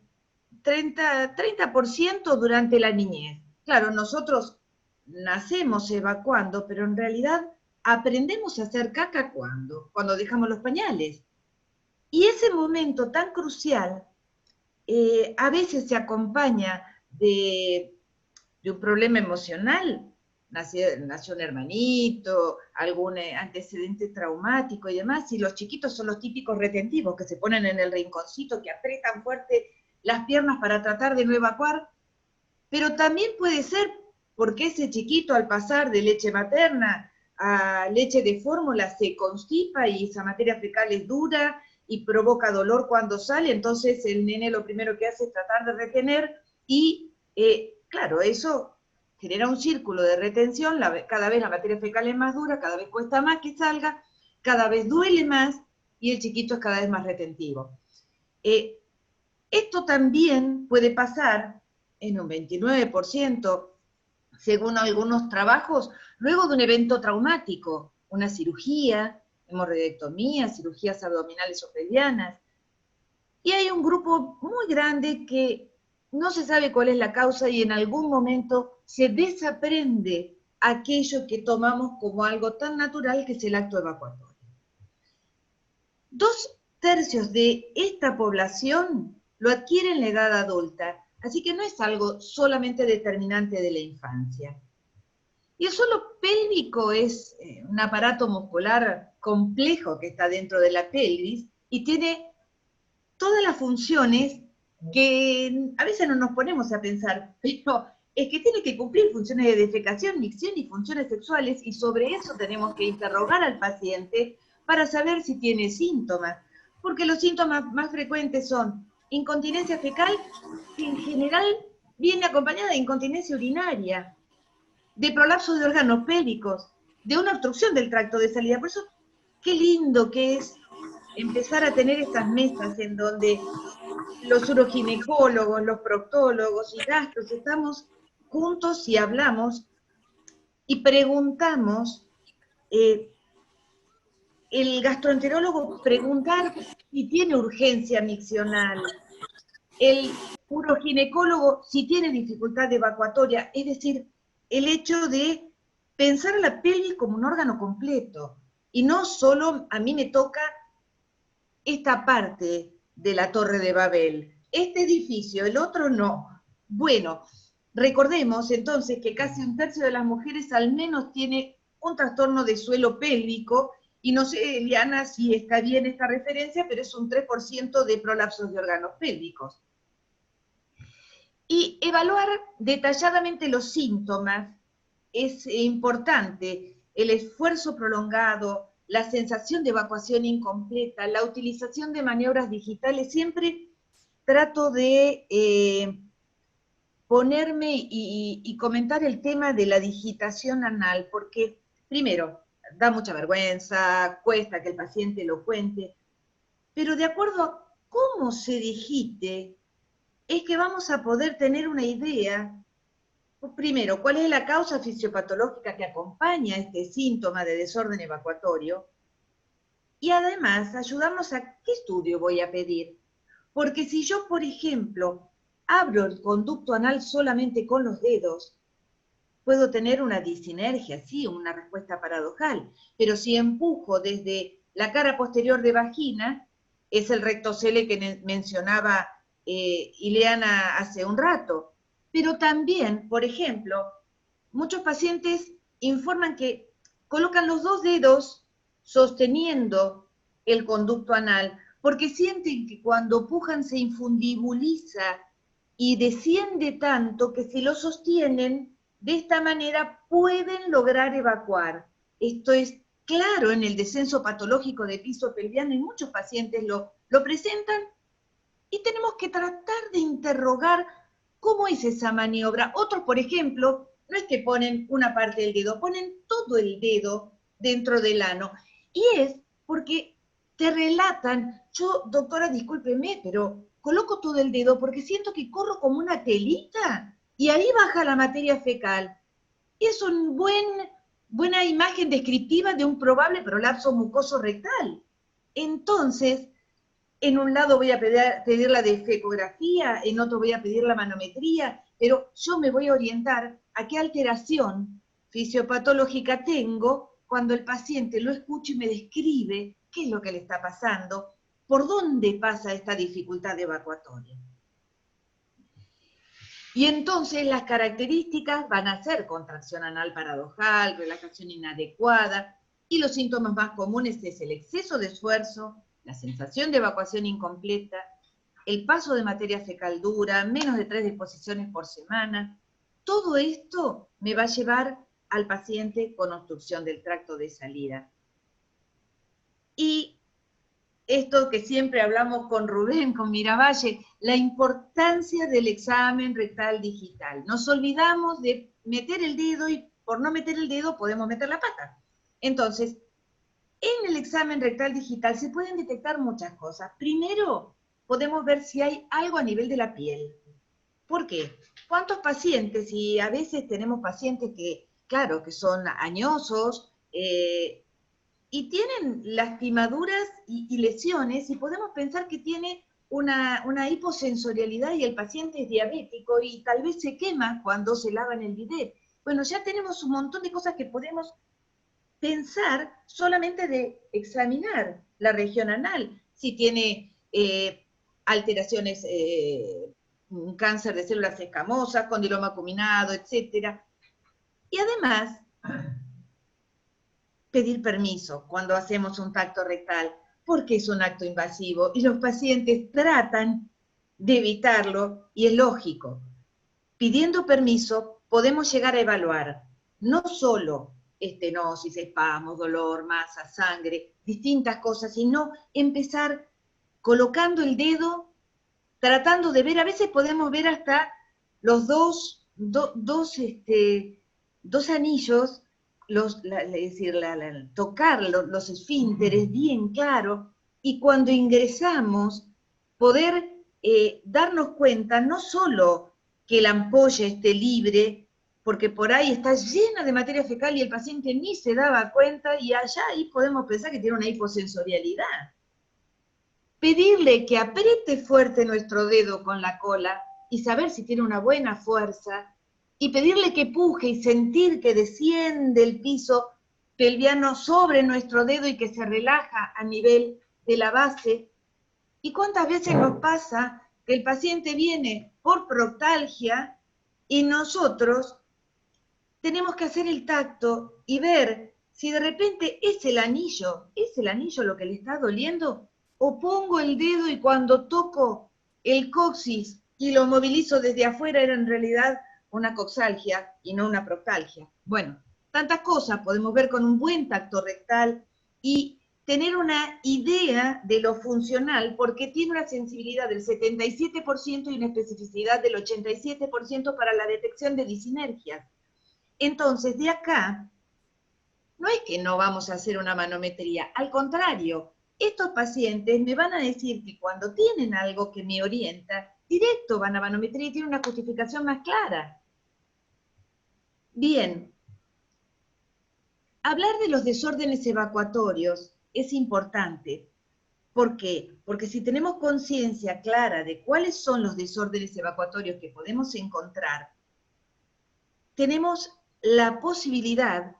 30% durante la niñez. Claro, nosotros nacemos evacuando, pero en realidad aprendemos a hacer caca cuando dejamos los pañales. Y ese momento tan crucial a veces se acompaña de un problema emocional. Nació un hermanito, algún antecedente traumático y demás, y los chiquitos son los típicos retentivos que se ponen en el rinconcito, que aprietan fuerte las piernas para tratar de no evacuar, pero también puede ser porque ese chiquito al pasar de leche materna a leche de fórmula se constipa y esa materia fecal es dura y provoca dolor cuando sale, entonces el nene lo primero que hace es tratar de retener y, claro, eso genera un círculo de retención, cada vez la materia fecal es más dura, cada vez cuesta más que salga, cada vez duele más y el chiquito es cada vez más retentivo. Esto también puede pasar en un 29%, según algunos trabajos, luego de un evento traumático, una cirugía, hemorroidectomía, cirugías abdominales o pelvianas. Y hay un grupo muy grande que no se sabe cuál es la causa y en algún momento se desaprende aquello que tomamos como algo tan natural que es el acto evacuatorio. 2/3 de esta población lo adquiere en la edad adulta, así que no es algo solamente determinante de la infancia. Y el suelo pélvico es un aparato muscular complejo que está dentro de la pelvis y tiene todas las funciones que a veces no nos ponemos a pensar, pero es que tiene que cumplir funciones de defecación, micción y funciones sexuales, y sobre eso tenemos que interrogar al paciente para saber si tiene síntomas, porque los síntomas más frecuentes son incontinencia fecal, que en general viene acompañada de incontinencia urinaria, de prolapso de órganos pélvicos, de una obstrucción del tracto de salida. Por eso, qué lindo que es empezar a tener estas mesas en donde los uroginecólogos, los proctólogos y gastros estamos juntos y hablamos y preguntamos, el gastroenterólogo preguntar si tiene urgencia miccional, el uroginecólogo si tiene dificultad evacuatoria, es decir, el hecho de pensar a la pelvis como un órgano completo, y no solo a mí me toca esta parte de la Torre de Babel, este edificio, el otro no. Bueno, recordemos entonces que casi 1/3 de las mujeres al menos tiene un trastorno de suelo pélvico, y no sé, Eliana, si está bien esta referencia, pero es un 3% de prolapsos de órganos pélvicos. Y evaluar detalladamente los síntomas es importante, el esfuerzo prolongado, la sensación de evacuación incompleta, la utilización de maniobras digitales. Siempre trato de ponerme y comentar el tema de la digitación anal, porque primero, da mucha vergüenza, cuesta que el paciente lo cuente, pero de acuerdo a cómo se digite, es que vamos a poder tener una idea, primero, cuál es la causa fisiopatológica que acompaña este síntoma de desorden evacuatorio, y además ayudarnos a qué estudio voy a pedir. Porque si yo, por ejemplo, abro el conducto anal solamente con los dedos, puedo tener una disinergia, sí, una respuesta paradojal, pero si empujo desde la cara posterior de vagina, es el rectocele que mencionaba Ileana hace un rato. Pero también, por ejemplo, muchos pacientes informan que colocan los 2 dedos sosteniendo el conducto anal, porque sienten que cuando pujan se infundibuliza y desciende tanto que si lo sostienen, de esta manera pueden lograr evacuar. Esto es claro en el descenso patológico de piso pelviano y muchos pacientes lo presentan y tenemos que tratar de interrogar cómo es esa maniobra. Otros, por ejemplo, no es que ponen una parte del dedo, ponen todo el dedo dentro del ano. Y es porque te relatan, yo, doctora, discúlpeme, pero coloco todo el dedo porque siento que corro como una telita y ahí baja la materia fecal. Es una buena imagen descriptiva de un probable prolapso mucoso rectal. Entonces, en un lado voy a pedir la defecografía, en otro voy a pedir la manometría, pero yo me voy a orientar a qué alteración fisiopatológica tengo cuando el paciente lo escucha y me describe qué es lo que le está pasando, por dónde pasa esta dificultad evacuatoria. Y entonces las características van a ser contracción anal paradojal, relajación inadecuada, y los síntomas más comunes es el exceso de esfuerzo, la sensación de evacuación incompleta, el paso de materia fecal dura, menos de 3 disposiciones por semana. Todo esto me va a llevar al paciente con obstrucción del tracto de salida. Y esto que siempre hablamos con Rubén, con Miravalle, la importancia del examen rectal digital. Nos olvidamos de meter el dedo y por no meter el dedo podemos meter la pata. Entonces, en el examen rectal digital se pueden detectar muchas cosas. Primero, podemos ver si hay algo a nivel de la piel. ¿Por qué? ¿Cuántos pacientes? Y a veces tenemos pacientes que, claro, que son añosos, y tienen lastimaduras y lesiones, y podemos pensar que tiene una hiposensorialidad y el paciente es diabético y tal vez se quema cuando se lava en el bidet. Bueno, ya tenemos un montón de cosas que podemos pensar solamente de examinar la región anal, si tiene alteraciones, un cáncer de células escamosas, condiloma acuminado, etc. Y además, pedir permiso cuando hacemos un tacto rectal, porque es un acto invasivo y los pacientes tratan de evitarlo y es lógico. Pidiendo permiso podemos llegar a evaluar no solo estenosis, espasmos, dolor, masa, sangre, distintas cosas, sino empezar colocando el dedo, tratando de ver, a veces podemos ver hasta los dos anillos, tocar los esfínteres bien claro, y cuando ingresamos, poder darnos cuenta no solo que la ampolla esté libre, porque por ahí está llena de materia fecal y el paciente ni se daba cuenta, y allá ahí podemos pensar que tiene una hiposensorialidad. Pedirle que apriete fuerte nuestro dedo con la cola y saber si tiene una buena fuerza, y pedirle que puje y sentir que desciende el piso pelviano sobre nuestro dedo y que se relaja a nivel de la base. ¿Y cuántas veces nos pasa que el paciente viene por proctalgia y nosotros tenemos que hacer el tacto y ver si de repente es el anillo lo que le está doliendo, o pongo el dedo y cuando toco el coxis y lo movilizo desde afuera era en realidad una coxalgia y no una proctalgia? Bueno, tantas cosas podemos ver con un buen tacto rectal y tener una idea de lo funcional, porque tiene una sensibilidad del 77% y una especificidad del 87% para la detección de disinergias. Entonces, de acá, no es que no vamos a hacer una manometría, al contrario, estos pacientes me van a decir que cuando tienen algo que me orienta, directo van a manometría y tienen una justificación más clara. Bien, hablar de los desórdenes evacuatorios es importante. ¿Por qué? Porque si tenemos conciencia clara de cuáles son los desórdenes evacuatorios que podemos encontrar, tenemos la posibilidad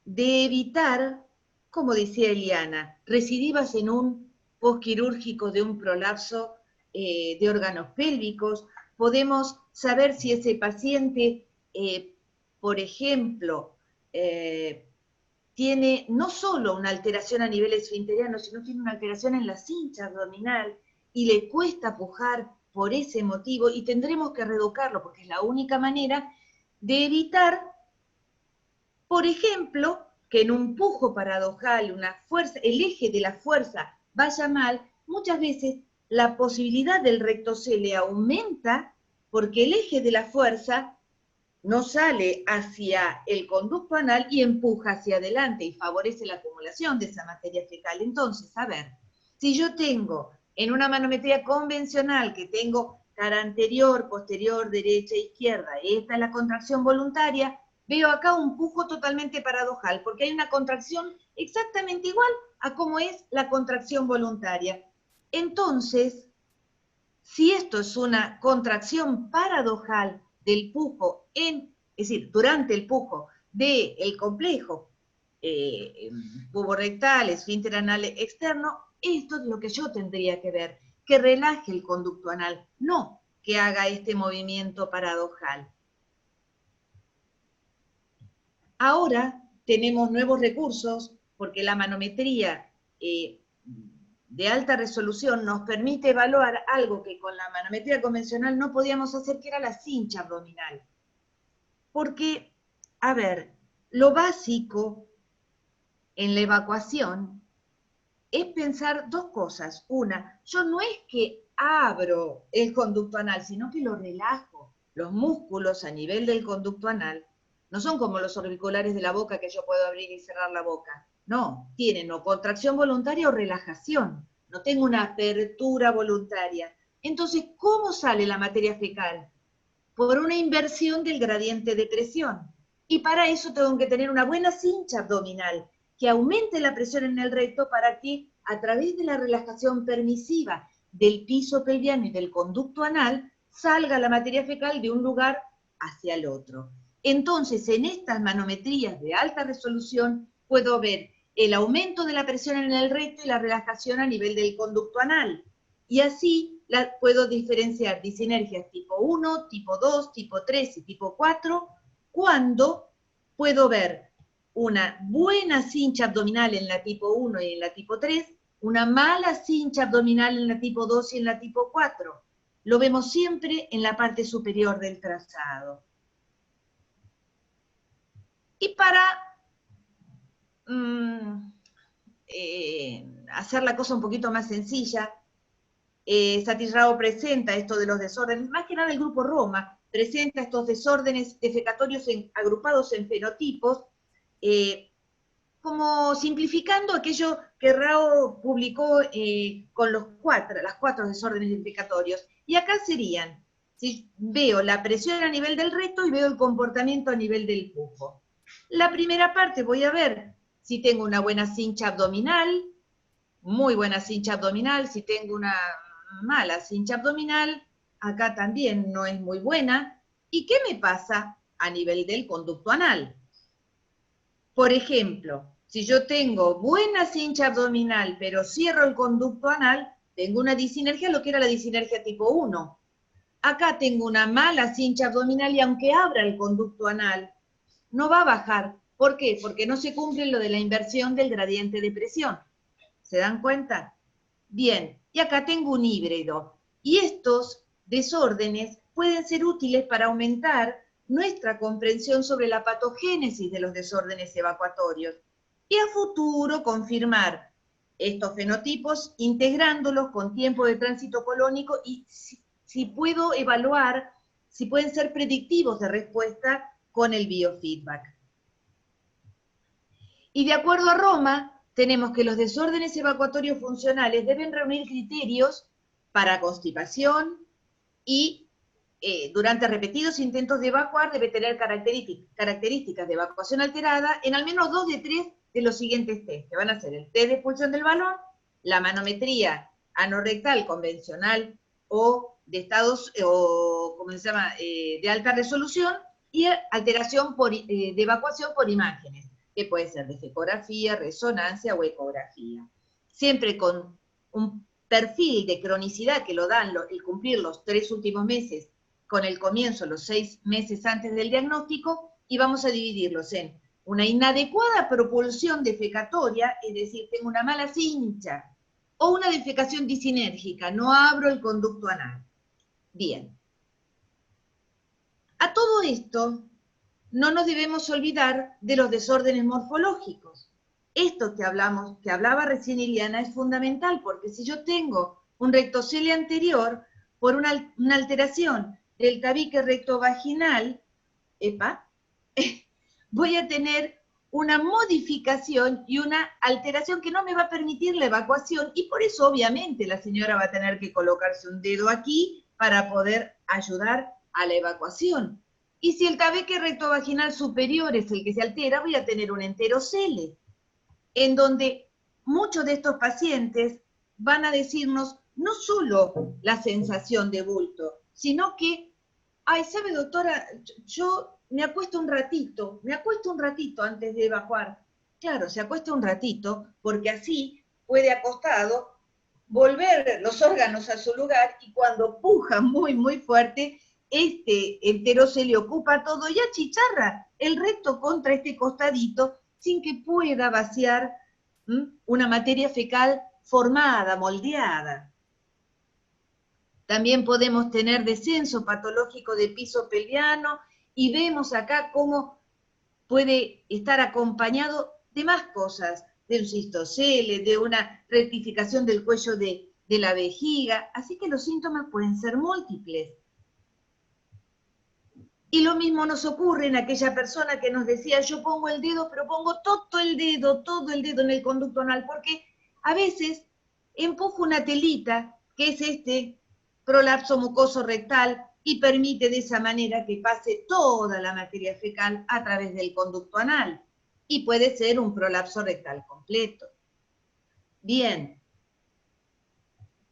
de evitar, como decía Eliana, recidivas en un posquirúrgico de un prolapso de órganos pélvicos. Podemos saber si ese paciente, por ejemplo, tiene no solo una alteración a nivel esfinteriano, sino tiene una alteración en la cincha abdominal y le cuesta pujar por ese motivo y tendremos que reeducarlo porque es la única manera de evitar, por ejemplo, que en un pujo paradojal, una fuerza, el eje de la fuerza vaya mal. Muchas veces la posibilidad del recto C le aumenta porque el eje de la fuerza no sale hacia el conducto anal y empuja hacia adelante y favorece la acumulación de esa materia fecal. Entonces, a ver, si yo tengo en una manometría convencional que tengo cara anterior, posterior, derecha, izquierda, esta es la contracción voluntaria, veo acá un pujo totalmente paradojal, porque hay una contracción exactamente igual a como es la contracción voluntaria. Entonces, si esto es una contracción paradojal del pujo, es decir, durante el pujo del complejo puborectal, esfínter anal externo, esto es lo que yo tendría que ver, que relaje el conducto anal, no que haga este movimiento paradojal. Ahora tenemos nuevos recursos porque la manometría de alta resolución nos permite evaluar algo que con la manometría convencional no podíamos hacer, que era la cincha abdominal. Porque, a ver, lo básico en la evacuación es pensar dos cosas. Una, yo no es que abro el conducto anal, sino que lo relajo. Los músculos a nivel del conducto anal no son como los auriculares de la boca que yo puedo abrir y cerrar la boca. No, tienen o contracción voluntaria o relajación. No tengo una apertura voluntaria. Entonces, ¿cómo sale la materia fecal? Por una inversión del gradiente de presión. Y para eso tengo que tener una buena cincha abdominal, que aumente la presión en el recto para que, a través de la relajación permisiva del piso pelviano y del conducto anal, salga la materia fecal de un lugar hacia el otro. Entonces, en estas manometrías de alta resolución, puedo ver el aumento de la presión en el recto y la relajación a nivel del conducto anal. Y así puedo diferenciar disinergias tipo 1, tipo 2, tipo 3 y tipo 4, cuando puedo ver una buena cincha abdominal en la tipo 1 y en la tipo 3, una mala cincha abdominal en la tipo 2 y en la tipo 4. Lo vemos siempre en la parte superior del trazado. Y para hacer la cosa un poquito más sencilla, Satish Rao presenta esto de los desórdenes, más que nada el grupo Roma, presenta estos desórdenes defecatorios agrupados en fenotipos, como simplificando aquello que Rao publicó con las cuatro desórdenes defecatorios. Y acá serían, si veo la presión a nivel del recto y veo el comportamiento a nivel del pujo. La primera parte voy a ver si tengo una buena cincha abdominal, muy buena cincha abdominal. Si tengo una mala cincha abdominal, acá también no es muy buena. ¿Y qué me pasa a nivel del conducto anal? Por ejemplo, si yo tengo buena cincha abdominal, pero cierro el conducto anal, tengo una disinergia, lo que era la disinergia tipo 1. Acá tengo una mala cincha abdominal y aunque abra el conducto anal, no va a bajar. ¿Por qué? Porque no se cumple lo de la inversión del gradiente de presión. ¿Se dan cuenta? Bien, y acá tengo un híbrido. Y estos desórdenes pueden ser útiles para aumentar nuestra comprensión sobre la patogénesis de los desórdenes evacuatorios y a futuro confirmar estos fenotipos integrándolos con tiempo de tránsito colónico y si puedo evaluar si pueden ser predictivos de respuesta con el biofeedback. Y de acuerdo a Roma, tenemos que los desórdenes evacuatorios funcionales deben reunir criterios para constipación y durante repetidos intentos de evacuar debe tener características de evacuación alterada en al menos 2 de 3 de los siguientes test, que van a ser el test de expulsión del balón, la manometría anorrectal convencional o de estados, o ¿cómo se llama?, de alta resolución, y alteración de evacuación por imágenes, que puede ser de ecografía, resonancia o ecografía. Siempre con un perfil de cronicidad que lo dan el cumplir los 3 últimos meses con el comienzo, los 6 meses antes del diagnóstico, y vamos a dividirlos en una inadecuada propulsión defecatoria, es decir, tengo una mala cincha, o una defecación disinérgica, no abro el conducto anal. Bien. A todo esto, no nos debemos olvidar de los desórdenes morfológicos. Esto que hablaba recién Iliana, es fundamental, porque si yo tengo un rectocele anterior por una alteración del tabique rectovaginal, voy a tener una modificación y una alteración que no me va a permitir la evacuación, y por eso obviamente la señora va a tener que colocarse un dedo aquí para poder ayudar a la evacuación. Y si el tabique rectovaginal superior es el que se altera, voy a tener un enterocele, en donde muchos de estos pacientes van a decirnos no solo la sensación de bulto, sino que, ay, ¿sabe, doctora? Yo me acuesto un ratito antes de evacuar. Claro, se acuesta un ratito, porque así puede acostado volver los órganos a su lugar, y cuando puja muy, muy fuerte, este enterocele ocupa todo y achicharra el recto contra este costadito sin que pueda vaciar una materia fecal formada, moldeada. También podemos tener descenso patológico de piso pelviano, y vemos acá cómo puede estar acompañado de más cosas, de un cistocele, de una rectificación del cuello de la vejiga, así que los síntomas pueden ser múltiples. Y lo mismo nos ocurre en aquella persona que nos decía, yo pongo el dedo, pero pongo todo el dedo en el conducto anal, porque a veces empujo una telita, que es este prolapso mucoso rectal, y permite de esa manera que pase toda la materia fecal a través del conducto anal, y puede ser un prolapso rectal completo. Bien.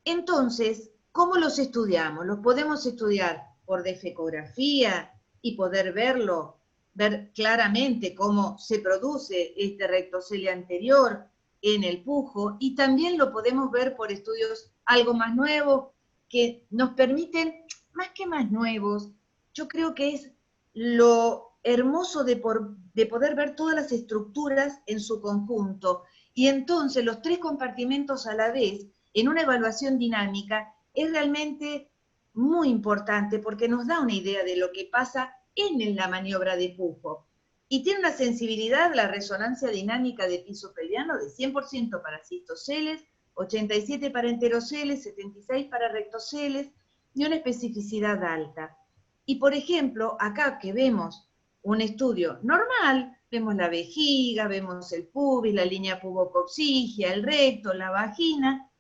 Entonces, ¿cómo los estudiamos? Los podemos estudiar por defecografía y poder ver claramente cómo se produce este rectocele anterior en el pujo, y también lo podemos ver por estudios algo más nuevos que nos permiten, más que más nuevos, yo creo que es lo hermoso de poder ver todas las estructuras en su conjunto, y entonces los tres compartimentos a la vez en una evaluación dinámica es realmente muy importante, porque nos da una idea de lo que pasa en la maniobra de pujo. Y tiene una sensibilidad, la resonancia dinámica de piso pelviano, de 100% para cistoceles, 87 para enteroceles, 76 para rectoceles, y una especificidad alta. Y por ejemplo, acá que vemos un estudio normal, vemos la vejiga, vemos el pubis, la línea pubocoxigia, el recto, la vagina.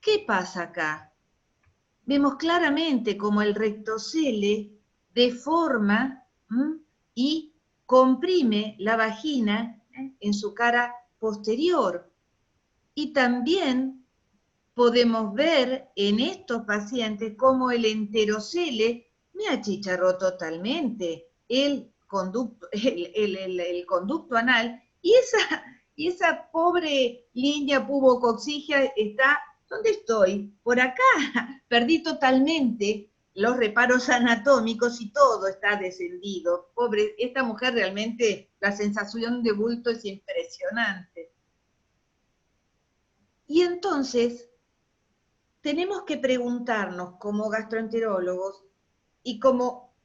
¿Qué pasa acá? Vemos claramente cómo el rectocele deforma y comprime la vagina en su cara posterior. Y también podemos ver en estos pacientes cómo el enterocele me achicharró totalmente el conducto anal, y esa pobre línea pubocoxigia está... ¿Dónde estoy? Por acá. Perdí totalmente los reparos anatómicos y todo está descendido. Pobre, esta mujer realmente, la sensación de bulto es impresionante. Y entonces, tenemos que preguntarnos como gastroenterólogos y como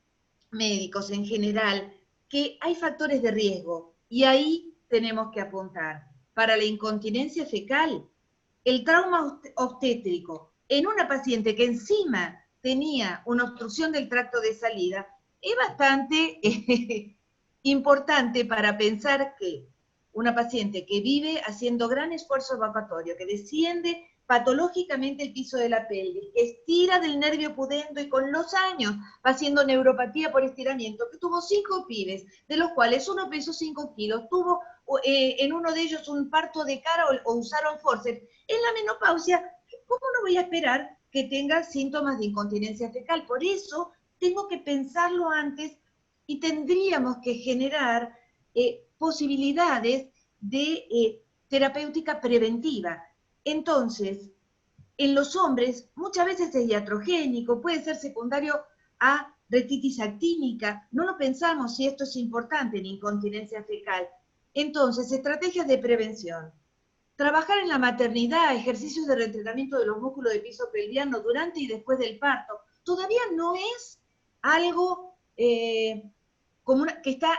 médicos en general, que hay factores de riesgo, y ahí tenemos que apuntar. Para la incontinencia fecal, el trauma obstétrico en una paciente que encima tenía una obstrucción del tracto de salida es bastante importante para pensar que una paciente que vive haciendo gran esfuerzo evacuatorio, que desciende patológicamente el piso de la pelvis, que estira del nervio pudendo y con los años va haciendo neuropatía por estiramiento, que tuvo 5 pibes, de los cuales uno pesó 5 kilos, tuvo en uno de ellos un parto de cara o usaron forceps, en la menopausia, ¿cómo no voy a esperar que tenga síntomas de incontinencia fecal? Por eso tengo que pensarlo antes, y tendríamos que generar posibilidades de terapéutica preventiva. Entonces, en los hombres muchas veces es iatrogénico, puede ser secundario a retitis actínica, no lo pensamos si esto es importante en incontinencia fecal. Entonces, estrategias de prevención. Trabajar en la maternidad, ejercicios de reentrenamiento de los músculos de piso pelviano durante y después del parto, todavía no es algo que está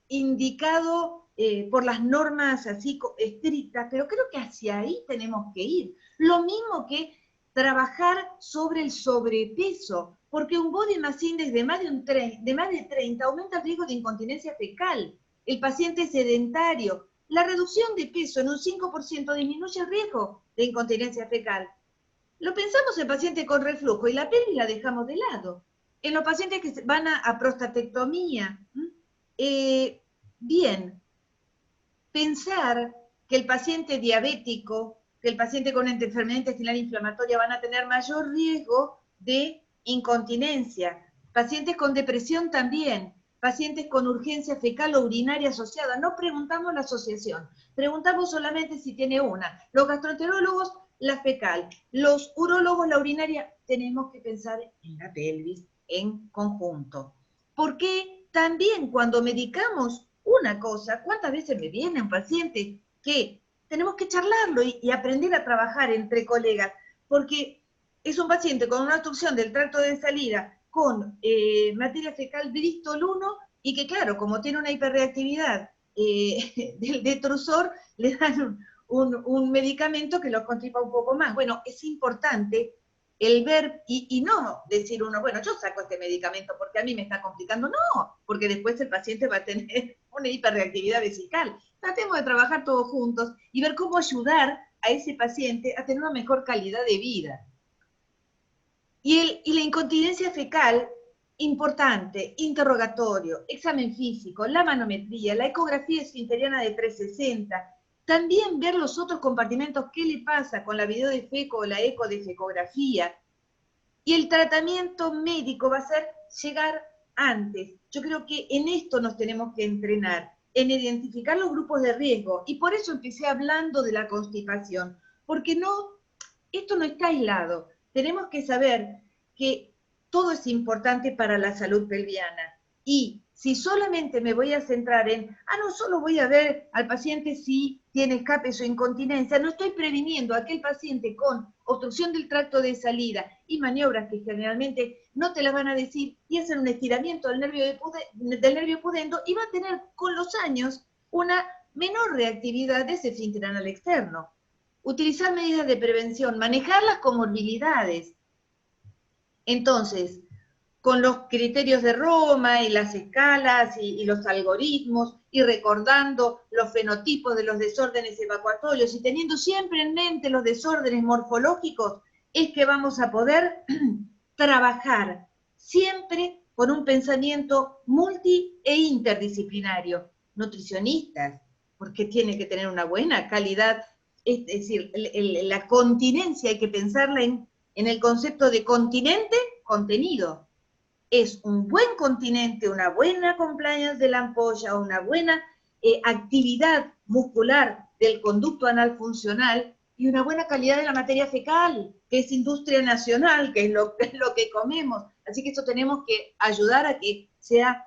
indicado por las normas así estrictas, pero creo que hacia ahí tenemos que ir. Lo mismo que trabajar sobre el sobrepeso, porque un body mass index de más de 30 aumenta el riesgo de incontinencia fecal. El paciente sedentario, la reducción de peso en un 5% disminuye el riesgo de incontinencia fecal. Lo pensamos en pacientes con reflujo y la pelvis la dejamos de lado. En los pacientes que van a prostatectomía, bien, pensar que el paciente diabético, que el paciente con enfermedad intestinal inflamatoria van a tener mayor riesgo de incontinencia. Pacientes con depresión también, pacientes con urgencia fecal o urinaria asociada. No preguntamos la asociación, preguntamos solamente si tiene una. Los gastroenterólogos, la fecal. Los urólogos, la urinaria. Tenemos que pensar en la pelvis en conjunto. Porque también cuando medicamos una cosa, ¿cuántas veces me viene un paciente que tenemos que charlarlo y aprender a trabajar entre colegas? Porque es un paciente con una obstrucción del tracto de salida con materia fecal Bristol 1 y que claro, como tiene una hiperreactividad del detrusor, le dan un medicamento que lo constipa un poco más. Bueno, es importante el ver, y no decir uno, bueno, yo saco este medicamento porque a mí me está complicando. No, porque después el paciente va a tener una hiperreactividad vesical. Tratemos de trabajar todos juntos y ver cómo ayudar a ese paciente a tener una mejor calidad de vida. Y la incontinencia fecal, importante, interrogatorio, examen físico, la manometría, la ecografía esfinteriana de 360, también ver los otros compartimentos, qué le pasa con la video de feco o la eco de fecografía. Y el tratamiento médico va a ser llegar antes. Yo creo que en esto nos tenemos que entrenar, en identificar los grupos de riesgo. Y por eso empecé hablando de la constipación, porque esto no está aislado. Tenemos que saber que todo es importante para la salud pelviana. Y si solamente me voy a centrar en, no solo voy a ver al paciente si tiene escapes o incontinencia, no estoy previniendo a aquel paciente con obstrucción del tracto de salida y maniobras que generalmente no te las van a decir y hacen un estiramiento del nervio pudendo y va a tener con los años una menor reactividad de ese esfínter anal externo. Utilizar medidas de prevención, manejar las comorbilidades. Entonces, con los criterios de Roma y las escalas y los algoritmos, y recordando los fenotipos de los desórdenes evacuatorios y teniendo siempre en mente los desórdenes morfológicos, es que vamos a poder trabajar siempre con un pensamiento multi e interdisciplinario. Nutricionistas, porque tiene que tener una buena calidad, es decir, la continencia hay que pensarla en el concepto de continente, contenido. Es un buen continente, una buena compliance de la ampolla, una buena actividad muscular del conducto anal funcional y una buena calidad de la materia fecal, que es industria nacional, que es lo que comemos. Así que esto tenemos que ayudar a que sea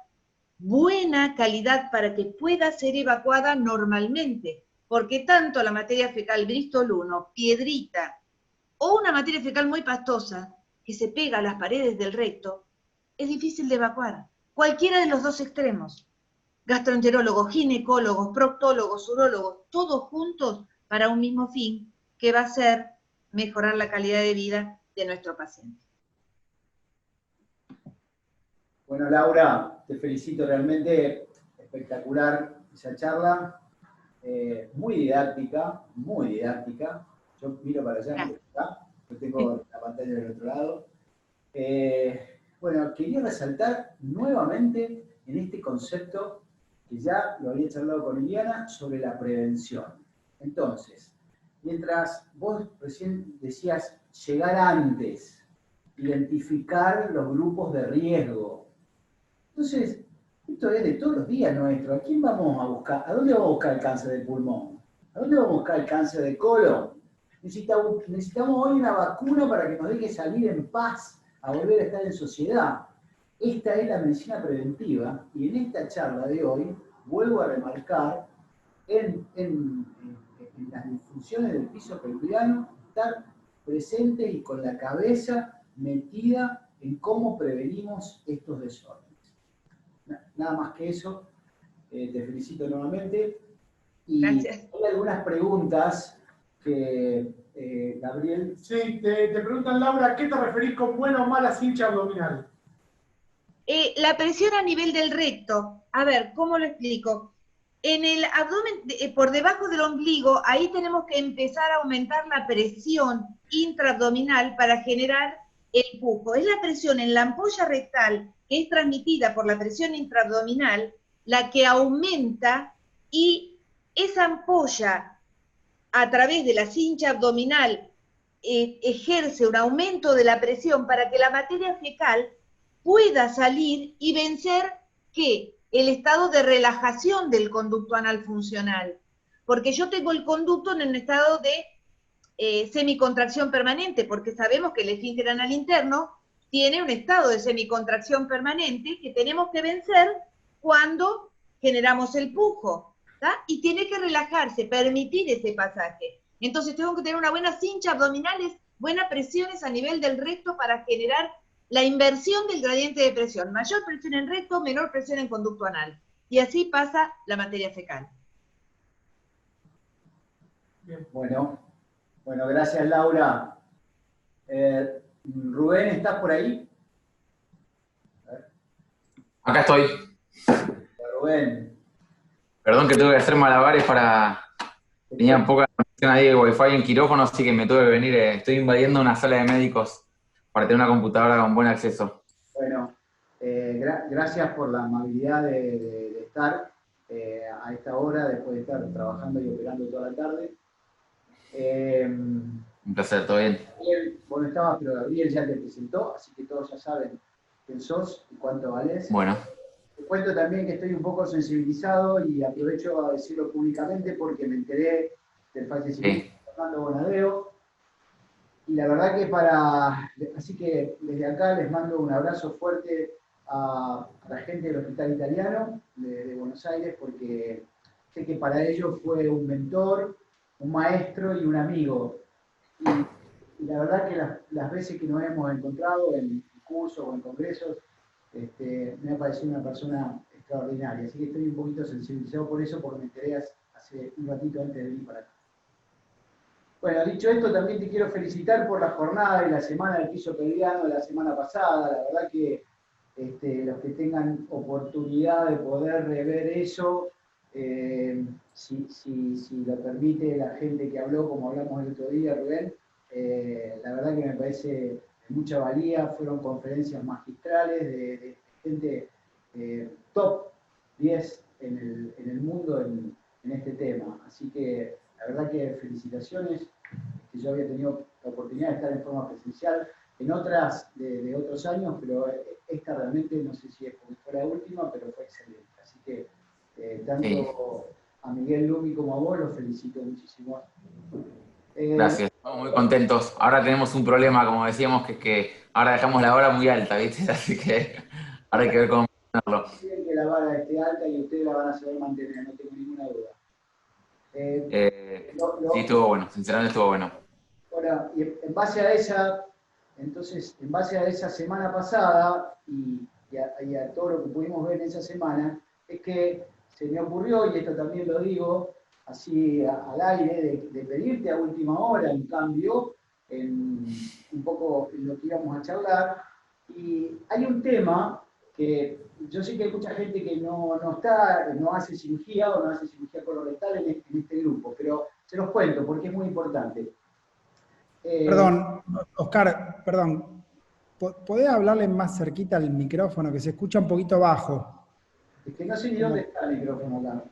buena calidad para que pueda ser evacuada normalmente, porque tanto la materia fecal Bristol 1, piedrita, o una materia fecal muy pastosa, que se pega a las paredes del recto, es difícil de evacuar. Cualquiera de los dos extremos. Gastroenterólogos, ginecólogos, proctólogos, urólogos, todos juntos para un mismo fin, que va a ser mejorar la calidad de vida de nuestro paciente. Bueno, Laura, te felicito, realmente espectacular esa charla, muy didáctica, muy didáctica. Yo miro para allá, miro acá, yo tengo la pantalla del otro lado. Bueno, quería resaltar nuevamente en este concepto que ya lo había charlado con Liliana sobre la prevención. Entonces, mientras vos recién decías llegar antes, identificar los grupos de riesgo. Entonces, esto es de todos los días nuestro. ¿A quién vamos a buscar? ¿A dónde vamos a buscar el cáncer de pulmón? ¿A dónde vamos a buscar el cáncer de colon? Necesitamos hoy una vacuna para que nos deje salir en paz, a volver a estar en sociedad. esta es la medicina preventiva y en esta charla de hoy vuelvo a remarcar en las disfunciones del piso pelviano, estar presente y con la cabeza metida en cómo prevenimos estos desórdenes. Nada más que eso, te felicito nuevamente. Y Gracias. hay algunas preguntas que, Gabriel... Sí, te preguntan, Laura, ¿qué te referís con buena o mala cincha abdominal? La presión a nivel del recto. A ver, ¿cómo lo explico? En el abdomen, por debajo del ombligo, ahí tenemos que empezar a aumentar la presión intraabdominal para generar el pujo. Es la presión en la ampolla rectal, que es transmitida por la presión intraabdominal, la que aumenta, y esa ampolla, a través de la cincha abdominal, ejerce un aumento de la presión para que la materia fecal pueda salir y vencer, ¿qué? El estado de relajación del conducto anal funcional. Porque yo tengo el conducto en un estado de semicontracción permanente, porque sabemos que el esfínter anal interno tiene un estado de semicontracción permanente que tenemos que vencer cuando generamos el pujo, ¿tá? Y tiene que relajarse, permitir ese pasaje. Entonces tengo que tener una buena cincha abdominales, buenas presiones a nivel del recto para generar la inversión del gradiente de presión. Mayor presión en recto, menor presión en conducto anal. Y así pasa la materia fecal. Bueno, gracias Laura. Rubén, ¿estás por ahí? Acá estoy. Rubén. Perdón que tuve que hacer malabares para... Tenía poca conexión ahí de Wi-Fi en quirófano, así que me tuve que venir. Estoy invadiendo una sala de médicos para tener una computadora con buen acceso. Bueno, gracias por la amabilidad de estar a esta hora, después de estar trabajando y operando toda la tarde. Un placer, todo bien. Gabriel, vos no estabas, pero Gabriel ya te presentó, así que todos ya saben quién sos y cuánto valés. Bueno. Te cuento también que estoy un poco sensibilizado y aprovecho a decirlo públicamente porque me enteré del fallecimiento de Fernando Bonadeo. Y la verdad que así que desde acá les mando un abrazo fuerte a la gente del Hospital Italiano de Buenos Aires, porque sé que para ellos fue un mentor, un maestro y un amigo. Y la verdad que las veces que nos hemos encontrado en cursos o en congresos, me ha parecido una persona extraordinaria. Así que estoy un poquito sensibilizado por eso, porque me enteré hace un ratito antes de venir para acá. Bueno, dicho esto, también te quiero felicitar por la jornada y la semana del piso pelviano de la semana pasada. La verdad que los que tengan oportunidad de poder rever eso, si lo permite la gente que habló, como hablamos el otro día, Rubén, la verdad que me parece de mucha valía. Fueron conferencias magistrales de gente top 10 en el mundo en este tema. Así que la verdad que felicitaciones. Yo había tenido la oportunidad de estar en forma presencial en otras de otros años, pero esta realmente no sé si es porque fue la última, pero fue excelente. Así que tanto a Miguel Lumi como a vos los felicito muchísimo. Gracias, estamos muy contentos. Ahora tenemos un problema, como decíamos, que ahora dejamos la hora muy alta, ¿viste? Así que ahora hay que ver cómo mantenerlo. Quieren que la vara esté alta y ustedes la van a saber mantener, no tengo ninguna duda. Sí, estuvo bueno, sinceramente estuvo bueno. Bueno, y en base a esa semana pasada y a todo lo que pudimos ver en esa semana, es que se me ocurrió, y esto también lo digo así al aire, de pedirte a última hora un cambio en un poco en lo que íbamos a charlar. Y hay un tema que yo sé que hay mucha gente que no hace cirugía o no hace cirugía colorectal en este grupo, pero se los cuento porque es muy importante. Perdón, Oscar, perdón. ¿Podés hablarle más cerquita al micrófono, que se escucha un poquito bajo? Es que no sé ni dónde está el micrófono acá.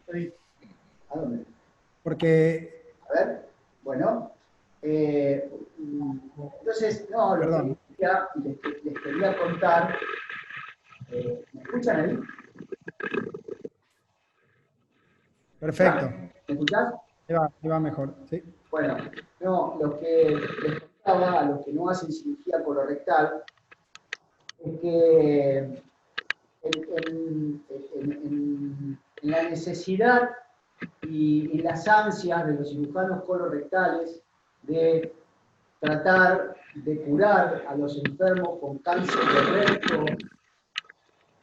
¿A dónde? Porque... A ver, bueno. Entonces, no, lo Perdón. que les quería contar. ¿Me escuchan ahí? Perfecto. ¿Me escuchás? Te va mejor, ¿sí? Bueno, no, lo que les contaba a los que no hacen cirugía colorectal es que en la necesidad y en las ansias de los cirujanos colorectales de tratar de curar a los enfermos con cáncer de recto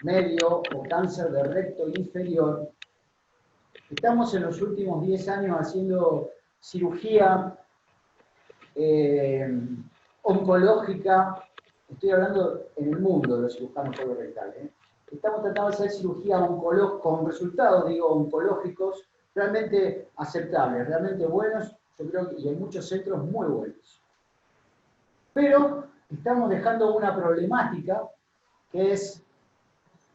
medio o cáncer de recto inferior. Estamos en los últimos 10 años haciendo cirugía oncológica, estoy hablando en el mundo de los cirujanos colorectales. Estamos tratando de hacer cirugía oncológica con resultados, digo, oncológicos realmente aceptables, realmente buenos, yo creo que y en muchos centros muy buenos. Pero estamos dejando una problemática que es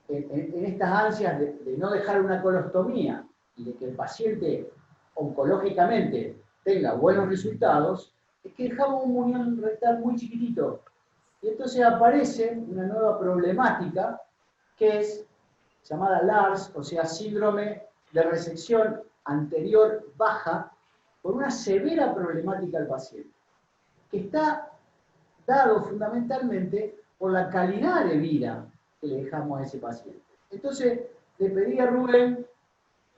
en estas ansias de no dejar una colostomía y de que el paciente oncológicamente tenga buenos resultados, es que dejamos un muñón rectal muy chiquitito. Y entonces aparece una nueva problemática que es llamada LARS, o sea, síndrome de resección anterior baja, por una severa problemática al paciente, que está dado fundamentalmente por la calidad de vida que le dejamos a ese paciente. Entonces, le pedí a Rubén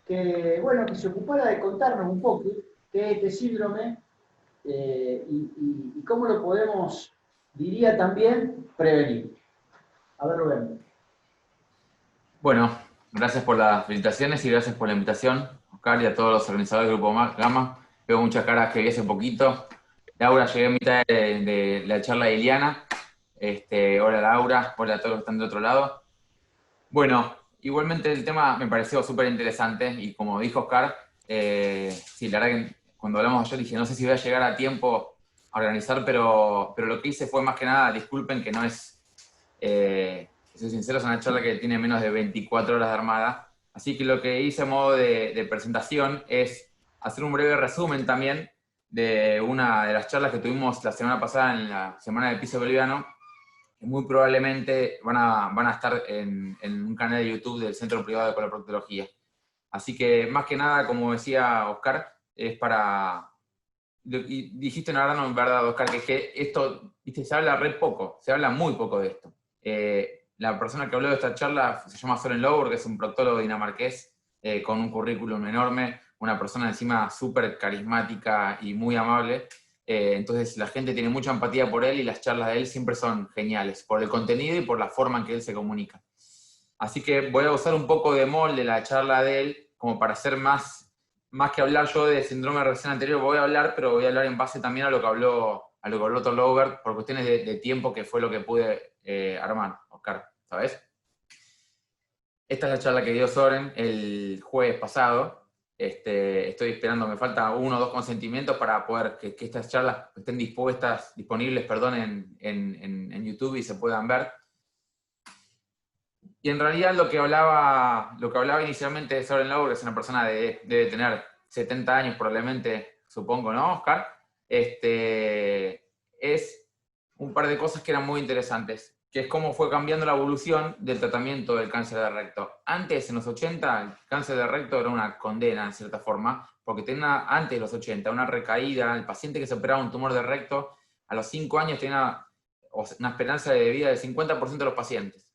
que, bueno, que se ocupara de contarnos un poco qué es este síndrome y cómo lo podemos, diría también, prevenir. A ver, Rubén. Bueno, gracias por las felicitaciones y gracias por la invitación, Oscar, y a todos los organizadores del Grupo Gama. Veo muchas caras que vi hace poquito. Laura, llegué a mitad de la charla de Iliana. Hola Laura, hola a todos los que están del otro lado. Bueno, igualmente el tema me pareció súper interesante y como dijo Oscar, sí, la verdad que cuando hablamos ayer dije, no sé si voy a llegar a tiempo a organizar, pero lo que hice fue más que nada, disculpen que no es... soy sincero, es una charla que tiene menos de 24 horas de armada, así que lo que hice a modo de presentación es hacer un breve resumen también de una de las charlas que tuvimos la semana pasada en la Semana del Piso Boliviano, que muy probablemente van a estar en un canal de YouTube del Centro Privado de Coloproctología. Así que, más que nada, como decía Oscar, es para... Y dijiste una verdad, Oscar, que esto, viste, se habla re poco, se habla muy poco de esto. La persona que habló de esta charla se llama Soren Lower, que es un proctólogo dinamarqués con un currículum enorme, una persona encima súper carismática y muy amable. Entonces la gente tiene mucha empatía por él y las charlas de él siempre son geniales, por el contenido y por la forma en que él se comunica. Así que voy a usar un poco de molde la charla de él como para hacer más que hablar yo de síndrome de resección anterior, voy a hablar, pero voy a hablar en base también a lo que habló Dr. Lower, por cuestiones de tiempo, que fue lo que pude armar, Oscar, ¿sabes? Esta es la charla que dio Soren el jueves pasado. Estoy esperando, me falta 1 o 2 consentimientos para poder que estas charlas estén disponibles en YouTube y se puedan ver. Y en realidad lo que hablaba inicialmente de Soren Lower, que es una persona debe tener 70 años probablemente, supongo, ¿no, Oscar? Es un par de cosas que eran muy interesantes, que es cómo fue cambiando la evolución del tratamiento del cáncer de recto. Antes, en los 80, el cáncer de recto era una condena, en cierta forma, porque tenía, antes de los 80, una recaída. El paciente que se operaba un tumor de recto, a los 5 años tenía una esperanza de vida del 50% de los pacientes.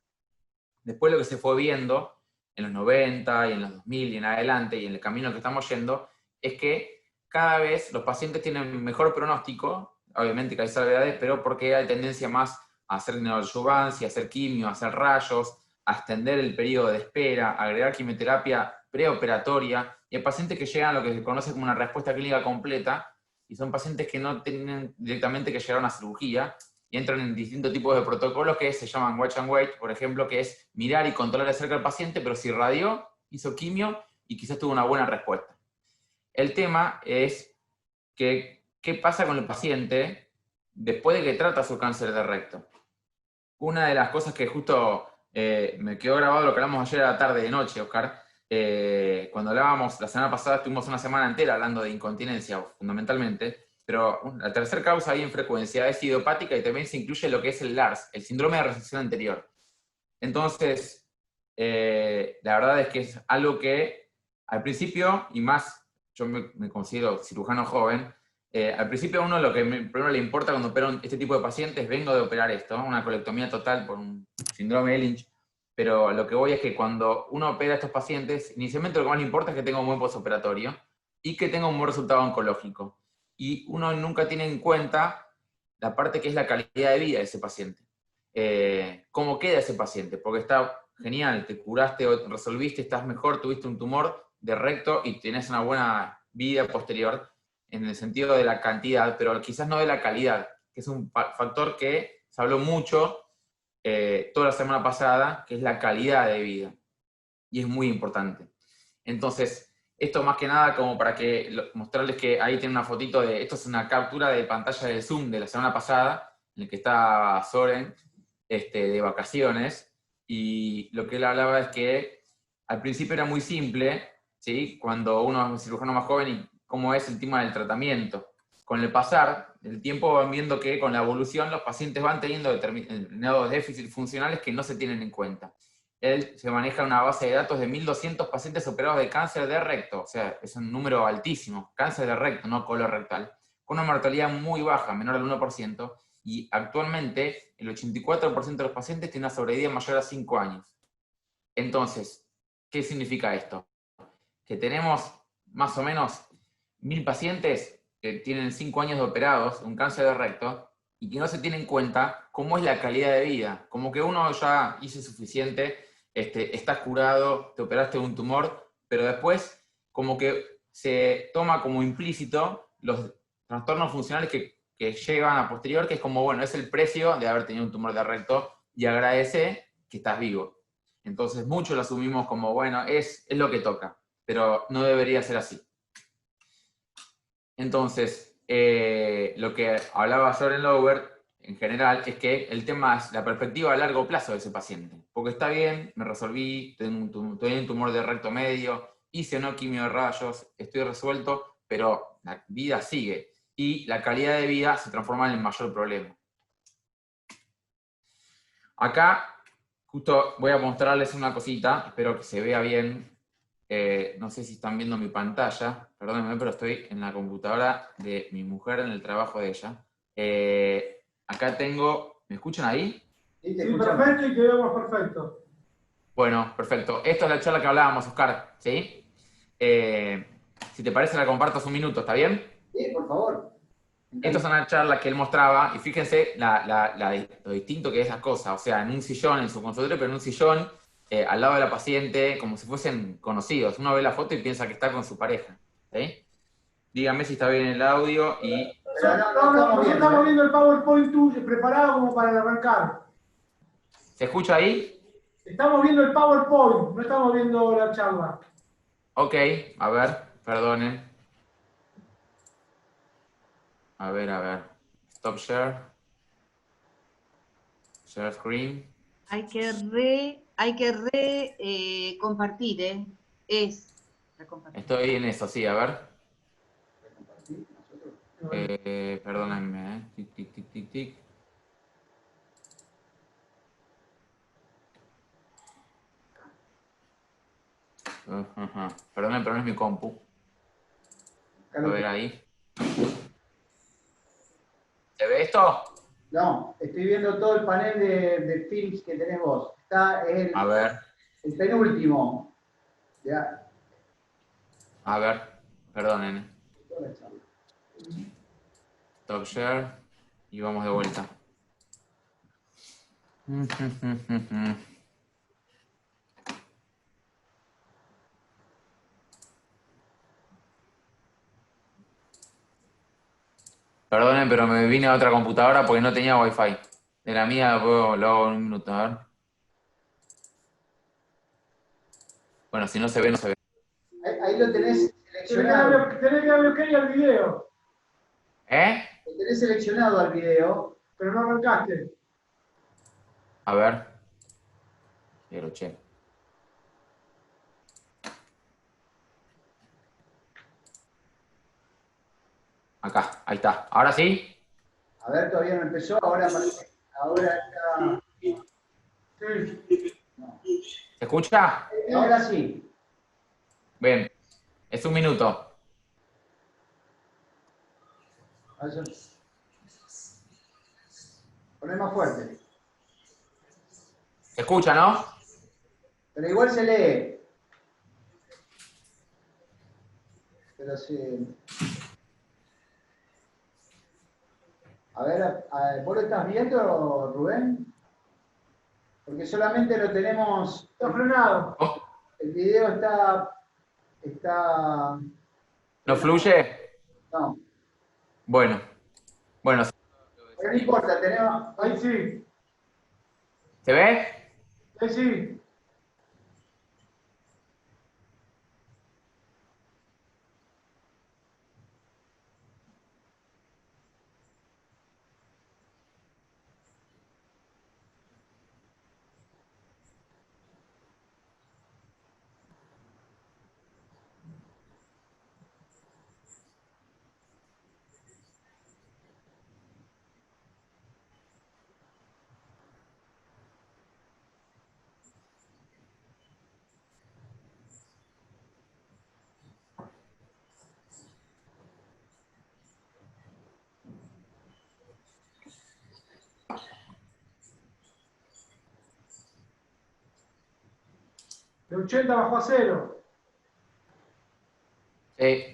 Después lo que se fue viendo en los 90 y en los 2000 y en adelante, y en el camino que estamos yendo, es que cada vez los pacientes tienen mejor pronóstico, obviamente que hay salvedades, pero porque hay tendencia más a hacer neoadyuvancia, a hacer quimio, a hacer rayos, a extender el periodo de espera, a agregar quimioterapia preoperatoria, y hay pacientes que llegan a lo que se conoce como una respuesta clínica completa, y son pacientes que no tienen directamente que llegar a una cirugía, y entran en distintos tipos de protocolos que se llaman watch and wait, por ejemplo, que es mirar y controlar de cerca al paciente, pero si radió, hizo quimio y quizás tuvo una buena respuesta. El tema es que, ¿qué pasa con el paciente después de que trata su cáncer de recto? Una de las cosas que justo me quedó grabado lo que hablamos ayer a la tarde de noche, Oscar, cuando hablábamos, la semana pasada estuvimos una semana entera hablando de incontinencia, fundamentalmente, pero la tercera causa ahí en frecuencia es idiopática y también se incluye lo que es el LARS, el síndrome de resección anterior. Entonces, la verdad es que es algo que al principio, y más, yo me considero cirujano joven, al principio a uno lo que primero le importa cuando opera este tipo de pacientes, vengo de operar esto, una colectomía total por un síndrome de Lynch, pero lo que voy es que cuando uno opera a estos pacientes, inicialmente lo que más le importa es que tenga un buen postoperatorio y que tenga un buen resultado oncológico. Y uno nunca tiene en cuenta la parte que es la calidad de vida de ese paciente. Cómo queda ese paciente, porque está genial, te curaste o resolviste, estás mejor, tuviste un tumor de recto y tenés una buena vida posterior en el sentido de la cantidad, pero quizás no de la calidad, que es un factor que se habló mucho toda la semana pasada, que es la calidad de vida, y es muy importante. Entonces, esto más que nada como para mostrarles que ahí tiene una fotito de, esto es una captura de pantalla de Zoom de la semana pasada, en el que está Soren de vacaciones, y lo que él hablaba es que al principio era muy simple, ¿sí? Cuando uno es un cirujano más joven y cómo es el tema del tratamiento. Con el pasar del tiempo van viendo que con la evolución los pacientes van teniendo determinados déficits funcionales que no se tienen en cuenta. Él se maneja una base de datos de 1.200 pacientes operados de cáncer de recto, o sea, es un número altísimo, cáncer de recto, no colorectal, con una mortalidad muy baja, menor al 1%, y actualmente el 84% de los pacientes tiene una sobrevida mayor a 5 años. Entonces, ¿qué significa esto? Que tenemos más o menos 1.000 pacientes que tienen 5 años de operados, un cáncer de recto, y que no se tiene en cuenta cómo es la calidad de vida. Como que uno ya hizo suficiente, estás curado, te operaste de un tumor, pero después como que se toma como implícito los trastornos funcionales que llegan a posterior, que es como, bueno, es el precio de haber tenido un tumor de recto y agradece que estás vivo. Entonces muchos lo asumimos como, bueno, es lo que toca, pero no debería ser así. Entonces, lo que hablaba Soren Lower en general es que el tema es la perspectiva a largo plazo de ese paciente. Porque está bien, me resolví, tengo un tumor de recto medio, hice no quimio de rayos, estoy resuelto, pero la vida sigue. Y la calidad de vida se transforma en el mayor problema. Acá, justo voy a mostrarles una cosita, espero que se vea bien. No sé si están viendo mi pantalla, perdónenme, pero estoy en la computadora de mi mujer, en el trabajo de ella. Acá tengo, ¿me escuchan ahí? Sí, perfecto, y te vemos perfecto. Bueno, perfecto. Esta es la charla que hablábamos, Oscar, ¿sí? Si te parece, la comparto hace un minuto, ¿está bien? Sí, por favor. Esta es una charla que él mostraba, y fíjense lo distinto que es la cosa. O sea, en un sillón, en su consultorio, pero en un sillón, al lado de la paciente, como si fuesen conocidos. Uno ve la foto y piensa que está con su pareja. ¿Sí? Dígame si está bien el audio y... No, estamos viendo el PowerPoint tuyo preparado como para arrancar. ¿Se escucha ahí? Estamos viendo el PowerPoint, no estamos viendo la charla. Ok, a ver, perdonen. A ver. Stop share. Share screen. Hay que compartir, ¿eh? Estoy en eso, sí, a ver. Perdónenme, tic, tic, tic, tic, tic. Perdónenme, pero no es mi compu. A ver ahí. ¿Se ve esto? No, estoy viendo todo el panel de films que tenés vos. Está A ver. el penúltimo. Ya. A ver, perdonen. Stop share. Y vamos de vuelta. Perdonen, pero me vine a otra computadora porque no tenía wifi. De la mía lo hago en un minuto, a ver. Bueno, si no se ve, no se ve. Ahí lo tenés seleccionado. Tenés que darle ok al video, Lo tenés seleccionado al video. pero no arrancaste. A ver. Pero che. Acá, ahí está. ¿Ahora sí? A ver, todavía no empezó. Ahora está. Sí. No. ¿Se escucha? Ahora sí. Bien. Es un minuto. Poné más fuerte. ¿Se escucha, no? Pero igual se lee. Pero sí. A ver, ¿vos lo estás viendo, Rubén? Porque solamente lo tenemos... Está frenado. El video está... ¿No fluye? No. Bueno. Bueno. Pero no importa, tenemos... Ahí sí. ¿Se ve? Ahí sí. De 80 bajó a 0. Sí.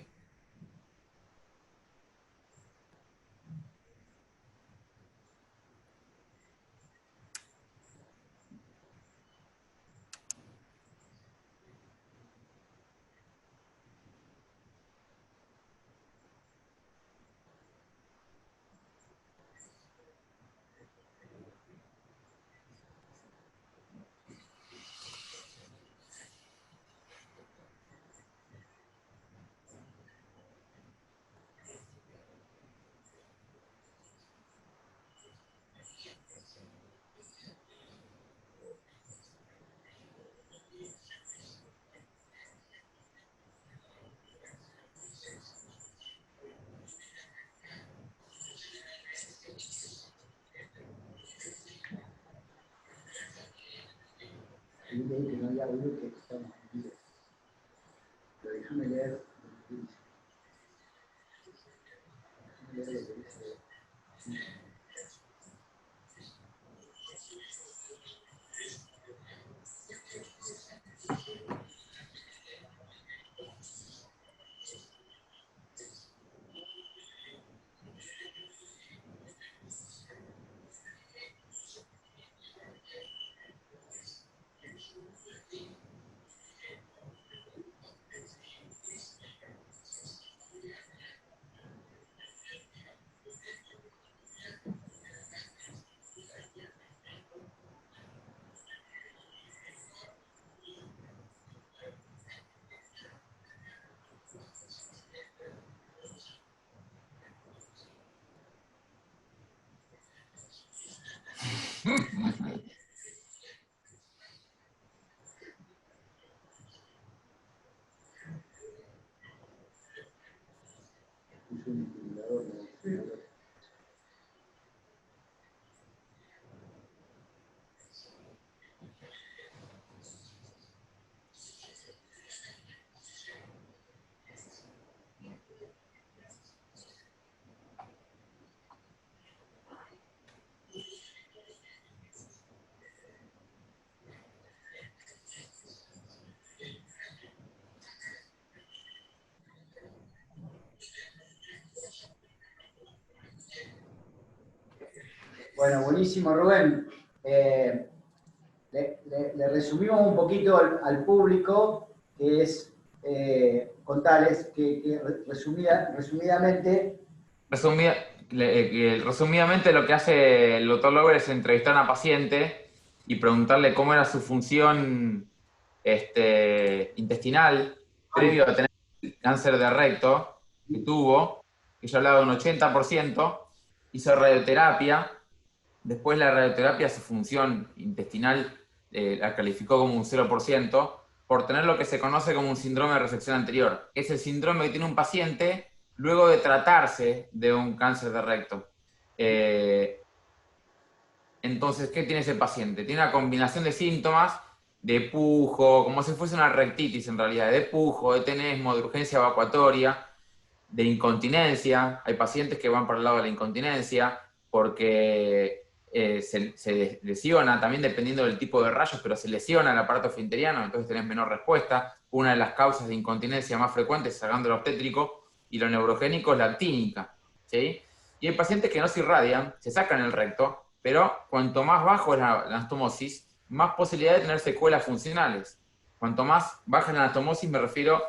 Que no había oído que estamos en vivo. Pero déjame leer lo que dice. Déjame leer lo que dice. Bueno, buenísimo, Rubén. Le resumimos un poquito al público, que es contarles que resumidamente... Resumidamente lo que hace el doctor Lover es entrevistar a una paciente y preguntarle cómo era su función intestinal previo a tener el cáncer de recto que tuvo, que yo hablaba de un 80%, hizo radioterapia, después la radioterapia su función intestinal la calificó como un 0%, por tener lo que se conoce como un síndrome de resección anterior. Es el síndrome que tiene un paciente luego de tratarse de un cáncer de recto. Entonces, ¿qué tiene ese paciente? Tiene una combinación de síntomas de pujo, como si fuese una rectitis en realidad, de pujo, de tenesmo, de urgencia evacuatoria, de incontinencia. Hay pacientes que van para el lado de la incontinencia porque se lesiona, también dependiendo del tipo de rayos, pero se lesiona el aparato esfinteriano, entonces tenés menor respuesta. Una de las causas de incontinencia más frecuentes, sacando lo obstétrico, y lo neurogénico es la actínica, ¿sí? Y hay pacientes que no se irradian, se sacan el recto, pero cuanto más bajo es la anastomosis, más posibilidad de tener secuelas funcionales. Cuanto más baja la anastomosis, me refiero,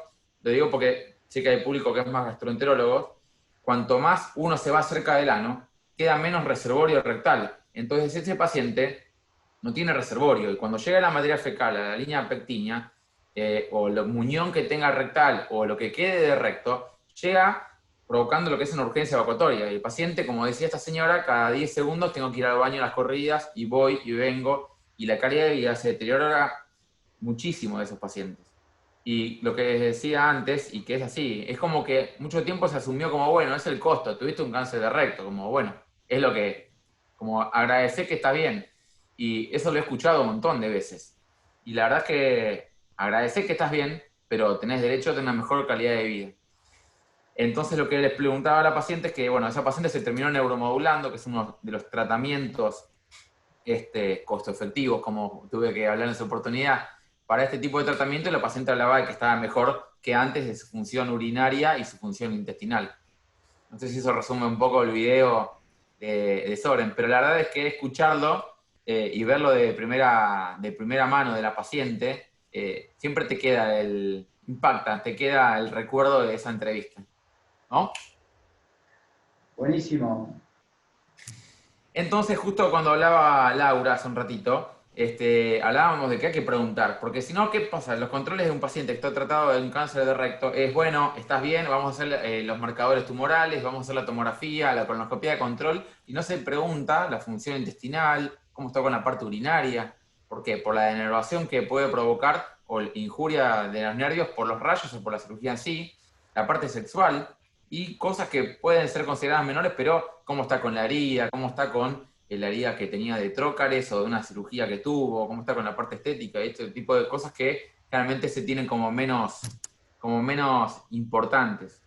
lo digo porque sé que hay público que es más gastroenterólogos, cuanto más uno se va cerca del ano, queda menos reservorio rectal. Entonces ese paciente no tiene reservorio, y cuando llega la materia fecal a la línea pectinia, o el muñón que tenga rectal, o lo que quede de recto, llega provocando lo que es una urgencia evacuatoria. Y el paciente, como decía esta señora, cada 10 segundos tengo que ir al baño a las corridas, y voy y vengo, y la calidad de vida se deteriora muchísimo de esos pacientes. Y lo que les decía antes, y que es así, es como que mucho tiempo se asumió como, bueno, es el costo, tuviste un cáncer de recto, como, bueno, es lo que, como agradecer que está bien. Y eso lo he escuchado un montón de veces. Y la verdad es que agradecer que estás bien, pero tenés derecho a tener una mejor calidad de vida. Entonces lo que les preguntaba a la paciente es que, bueno, esa paciente se terminó neuromodulando, que es uno de los tratamientos costo efectivos, como tuve que hablar en esa oportunidad. Para este tipo de tratamiento la paciente hablaba de que estaba mejor que antes de su función urinaria y su función intestinal. No sé si eso resume un poco el video de Soren, pero la verdad es que escucharlo y verlo de primera mano de la paciente, siempre te queda impacta, te queda el recuerdo de esa entrevista, ¿no? Buenísimo. Entonces, justo cuando hablaba Laura hace un ratito, hablábamos de que hay que preguntar, porque si no, ¿qué pasa? Los controles de un paciente que está tratado de un cáncer de recto es, bueno, estás bien, vamos a hacer los marcadores tumorales, vamos a hacer la tomografía, la colonoscopia de control, y no se pregunta la función intestinal, cómo está con la parte urinaria. ¿Por qué? Por la denervación que puede provocar, o injuria de los nervios por los rayos o por la cirugía en sí, la parte sexual, y cosas que pueden ser consideradas menores, pero cómo está con la herida, cómo está con la herida que tenía de trócares o de una cirugía que tuvo, cómo está con la parte estética, y este tipo de cosas que realmente se tienen como menos importantes.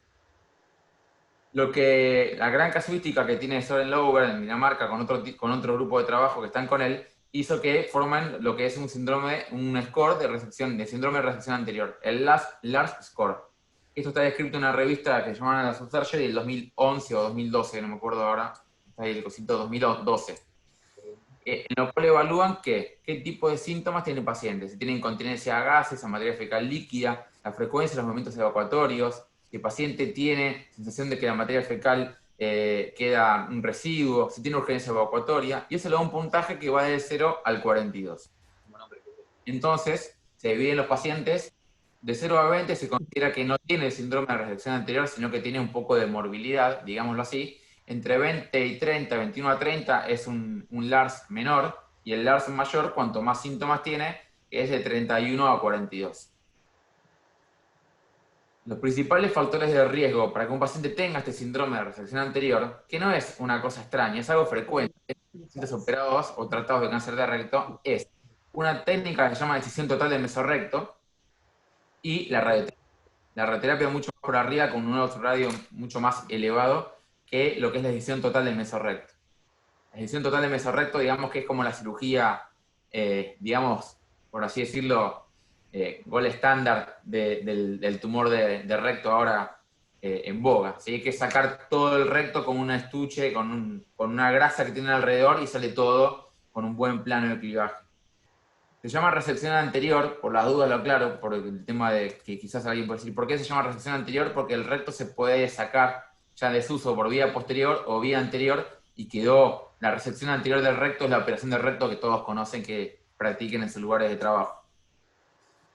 La gran casuística que tiene Soren Lower en Dinamarca con otro grupo de trabajo que están con él, hizo que formen lo que es un score de síndrome de resección anterior, el LARS score. Esto está descrito en una revista que se llama la Surgery del 2011 o 2012, no me acuerdo ahora, está ahí el cosito 2012. En lo cual evalúan qué tipo de síntomas tiene el paciente, si tiene incontinencia a gases, a materia fecal líquida, la frecuencia de los movimientos evacuatorios, si el paciente tiene sensación de que la materia fecal queda un residuo, si tiene urgencia evacuatoria, y eso le da un puntaje que va de 0 al 42. Entonces, se dividen los pacientes. De 0 a 20 se considera que no tiene el síndrome de resección anterior, sino que tiene un poco de morbilidad, digámoslo así. Entre 20 y 30, 21 a 30 es un LARS menor, y el LARS mayor, cuanto más síntomas tiene, es de 31 a 42. Los principales factores de riesgo para que un paciente tenga este síndrome de resección anterior, que no es una cosa extraña, es algo frecuente en pacientes operados o tratados de cáncer de recto, es una técnica que se llama decisión total del mesorrecto, y la radioterapia. La radioterapia mucho más por arriba, con un radio mucho más elevado que lo que es la decisión total del mesorrecto. La decisión total del mesorrecto, digamos que es como la cirugía, digamos, por así decirlo, gold estándar del tumor de recto ahora en boga. ¿Sí? Hay que sacar todo el recto con un estuche, con una grasa que tiene alrededor, y sale todo con un buen plano de clivaje. Se llama resección anterior, por las dudas lo aclaro, por el tema de que quizás alguien puede decir, ¿por qué se llama resección anterior? Porque el recto se puede sacar ya en desuso por vía posterior o vía anterior, y quedó la resección anterior del recto, es la operación del recto que todos conocen, que practiquen en sus lugares de trabajo.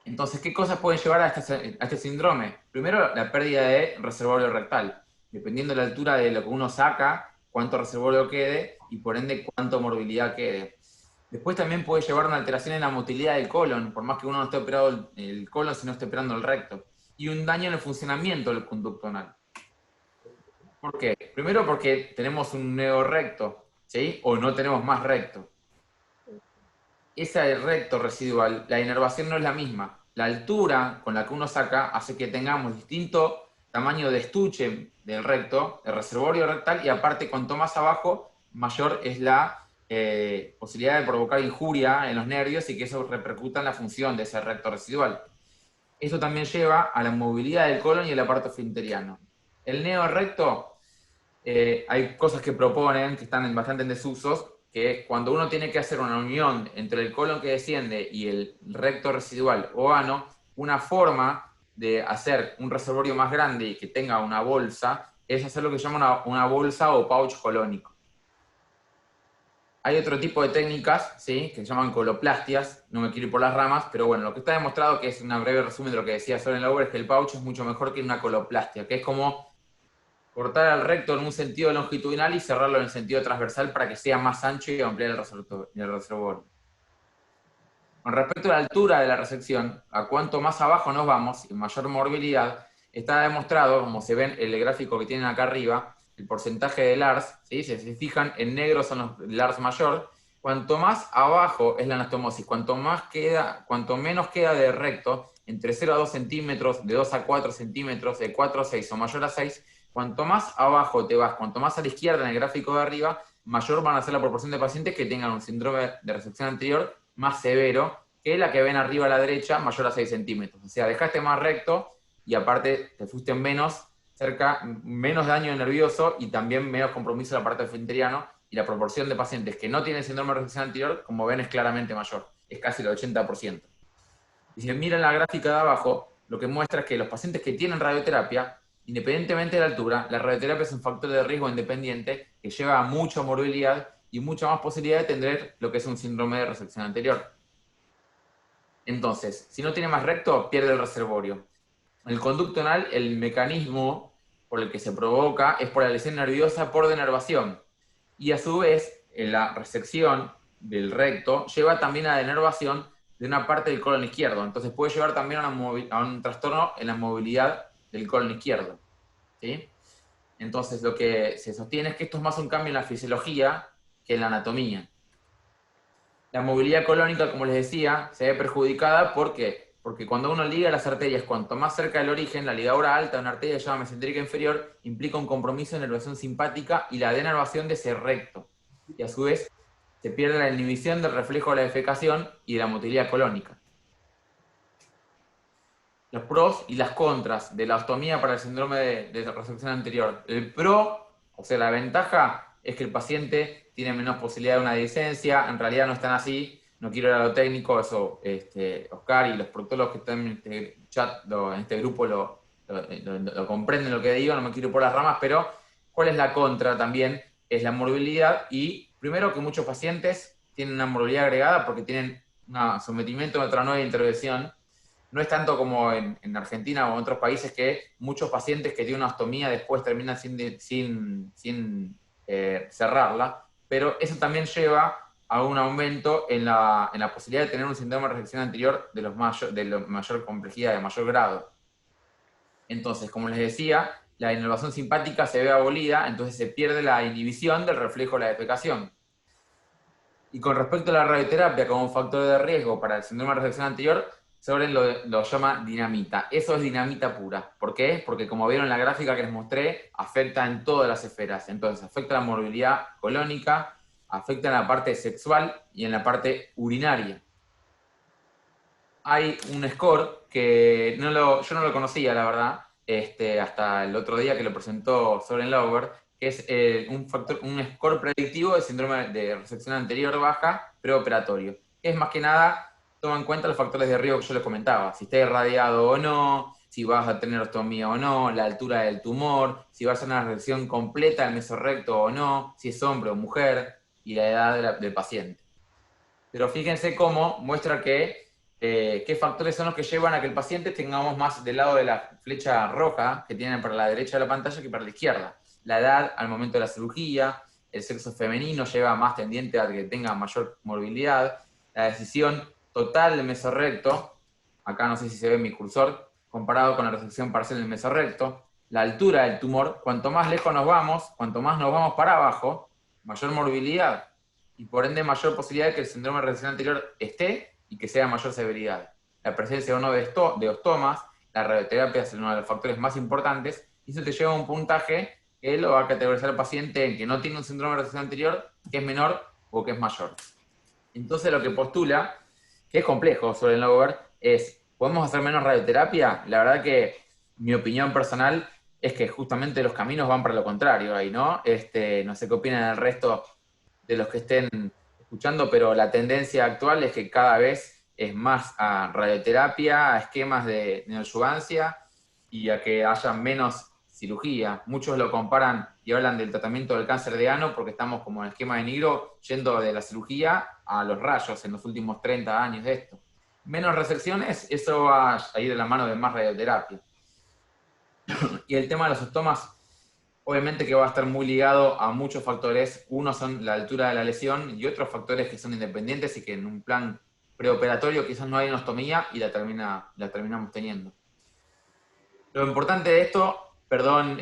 Entonces, ¿qué cosas pueden llevar a este síndrome? Primero, la pérdida de reservorio rectal. Dependiendo de la altura de lo que uno saca, cuánto reservorio quede, y por ende cuánto morbilidad quede. Después también puede llevar una alteración en la motilidad del colon, por más que uno no esté operado el colon, sino esté operando el recto. Y un daño en el funcionamiento del conducto anal. ¿Por qué? Primero porque tenemos un neorrecto, ¿sí? O no tenemos más recto. Ese recto residual, la inervación no es la misma. La altura con la que uno saca hace que tengamos distinto tamaño de estuche del recto, el reservorio rectal, y aparte cuanto más abajo, mayor es la posibilidad de provocar injuria en los nervios y que eso repercuta en la función de ese recto residual. Esto también lleva a la movilidad del colon y el aparato esfinteriano. El neorecto, hay cosas que proponen, que están bastante en desusos, que es cuando uno tiene que hacer una unión entre el colon que desciende y el recto residual o ano, una forma de hacer un reservorio más grande y que tenga una bolsa, es hacer lo que se llama una bolsa o pouch colónico. Hay otro tipo de técnicas, ¿sí?, que se llaman coloplastias, no me quiero ir por las ramas, pero bueno, lo que está demostrado, que es un breve resumen de lo que decía Soren Lauber, es que el pouch es mucho mejor que una coloplastia, que es como cortar al recto en un sentido longitudinal y cerrarlo en el sentido transversal para que sea más ancho y ampliar el reservorio. Con respecto a la altura de la resección, a cuanto más abajo nos vamos, y mayor morbilidad, está demostrado, como se ven en el gráfico que tienen acá arriba, el porcentaje de LARS, ¿sí? Si se fijan, en negro son los LARS mayor. Cuanto más abajo es la anastomosis, cuanto menos queda de recto, entre 0 a 2 centímetros, de 2 a 4 centímetros, de 4 a 6 o mayor a 6, cuanto más abajo te vas, cuanto más a la izquierda en el gráfico de arriba, mayor van a ser la proporción de pacientes que tengan un síndrome de resección anterior más severo que la que ven arriba a la derecha, mayor a 6 centímetros. O sea, dejaste más recto y aparte te fuiste menos daño nervioso y también menos compromiso del aparato esfinteriano, y la proporción de pacientes que no tienen síndrome de resección anterior, como ven, es claramente mayor, es casi el 80%. Y si miran la gráfica de abajo, lo que muestra es que los pacientes que tienen radioterapia, independientemente de la altura, la radioterapia es un factor de riesgo independiente que lleva a mucha morbilidad y mucha más posibilidad de tener lo que es un síndrome de resección anterior. Entonces, si no tiene más recto, pierde el reservorio. El conducto anal, el mecanismo por el que se provoca es por la lesión nerviosa por denervación. Y a su vez, la resección del recto lleva también a la denervación de una parte del colon izquierdo. Entonces puede llevar también a un trastorno en la movilidad del colon izquierdo, ¿sí? Entonces lo que se sostiene es que esto es más un cambio en la fisiología que en la anatomía. La movilidad colónica, como les decía, se ve perjudicada porque cuando uno liga las arterias, cuanto más cerca del origen, la ligadura alta de una arteria llamada mesentérica inferior implica un compromiso de nervación simpática y la denervación de ese recto. Y a su vez, se pierde la inhibición del reflejo de la defecación y de la motilidad colónica. Los pros y las contras de la ostomía para el síndrome de resección anterior. El pro, o sea, la ventaja, es que el paciente tiene menos posibilidad de una discencia. En realidad no están así. No quiero ir a lo técnico, eso Oscar y los proctólogos que están en este chat, en este grupo, lo comprenden lo que digo, no me quiero ir por las ramas, pero ¿cuál es la contra también? Es la morbilidad, y primero que muchos pacientes tienen una morbilidad agregada porque tienen un sometimiento a otra nueva intervención. No es tanto como en Argentina o en otros países, que muchos pacientes que tienen una ostomía después terminan sin cerrarla, pero eso también lleva a un aumento en la posibilidad de tener un síndrome de resección anterior de mayor complejidad, de mayor grado. Entonces, como les decía, la inervación simpática se ve abolida, entonces se pierde la inhibición del reflejo de la defecación. Y con respecto a la radioterapia como un factor de riesgo para el síndrome de resección anterior, Soren lo llama dinamita. Eso es dinamita pura. ¿Por qué? Porque, como vieron en la gráfica que les mostré, afecta en todas las esferas. Entonces, afecta la morbilidad colónica, afecta en la parte sexual y en la parte urinaria. Hay un score que yo no lo conocía, la verdad, hasta el otro día que lo presentó Soren Lauber, que es un score predictivo de síndrome de resección anterior baja preoperatorio. Es más que nada, toma en cuenta los factores de riesgo que yo les comentaba, si está irradiado o no, si vas a tener ostomía o no, la altura del tumor, si va a ser una resección completa del mesorrecto o no, si es hombre o mujer, y la edad del paciente. Pero fíjense cómo muestra qué factores son los que llevan a que el paciente tengamos más del lado de la flecha roja que tienen para la derecha de la pantalla que para la izquierda. La edad al momento de la cirugía, el sexo femenino lleva más tendiente a que tenga mayor morbilidad, la decisión total del mesorrecto, acá no sé si se ve mi cursor, comparado con la resección parcial del mesorrecto, la altura del tumor, cuanto más lejos nos vamos, cuanto más nos vamos para abajo, mayor morbilidad, y por ende mayor posibilidad de que el síndrome de resección anterior esté y que sea mayor severidad. La presencia o no de ostomas, la radioterapia es uno de los factores más importantes, y eso te lleva a un puntaje que lo va a categorizar al paciente en que no tiene un síndrome de resección anterior, que es menor o que es mayor. Entonces lo que postula, que es complejo sobre el Lauber, es, ¿podemos hacer menos radioterapia? La verdad que mi opinión personal es que justamente los caminos van para lo contrario ahí, ¿no? No sé qué opinan el resto de los que estén escuchando, pero la tendencia actual es que cada vez es más a radioterapia, a esquemas de neoadyuvancia y a que haya menos cirugía. Muchos lo comparan y hablan del tratamiento del cáncer de ano porque estamos como en el esquema de Nigro yendo de la cirugía a los rayos en los últimos 30 años de esto. Menos resecciones, eso va a ir de la mano de más radioterapia. Y el tema de los ostomas, obviamente que va a estar muy ligado a muchos factores. Uno son la altura de la lesión y otros factores que son independientes y que en un plan preoperatorio quizás no hay una ostomía y la terminamos teniendo. Lo importante de esto, perdón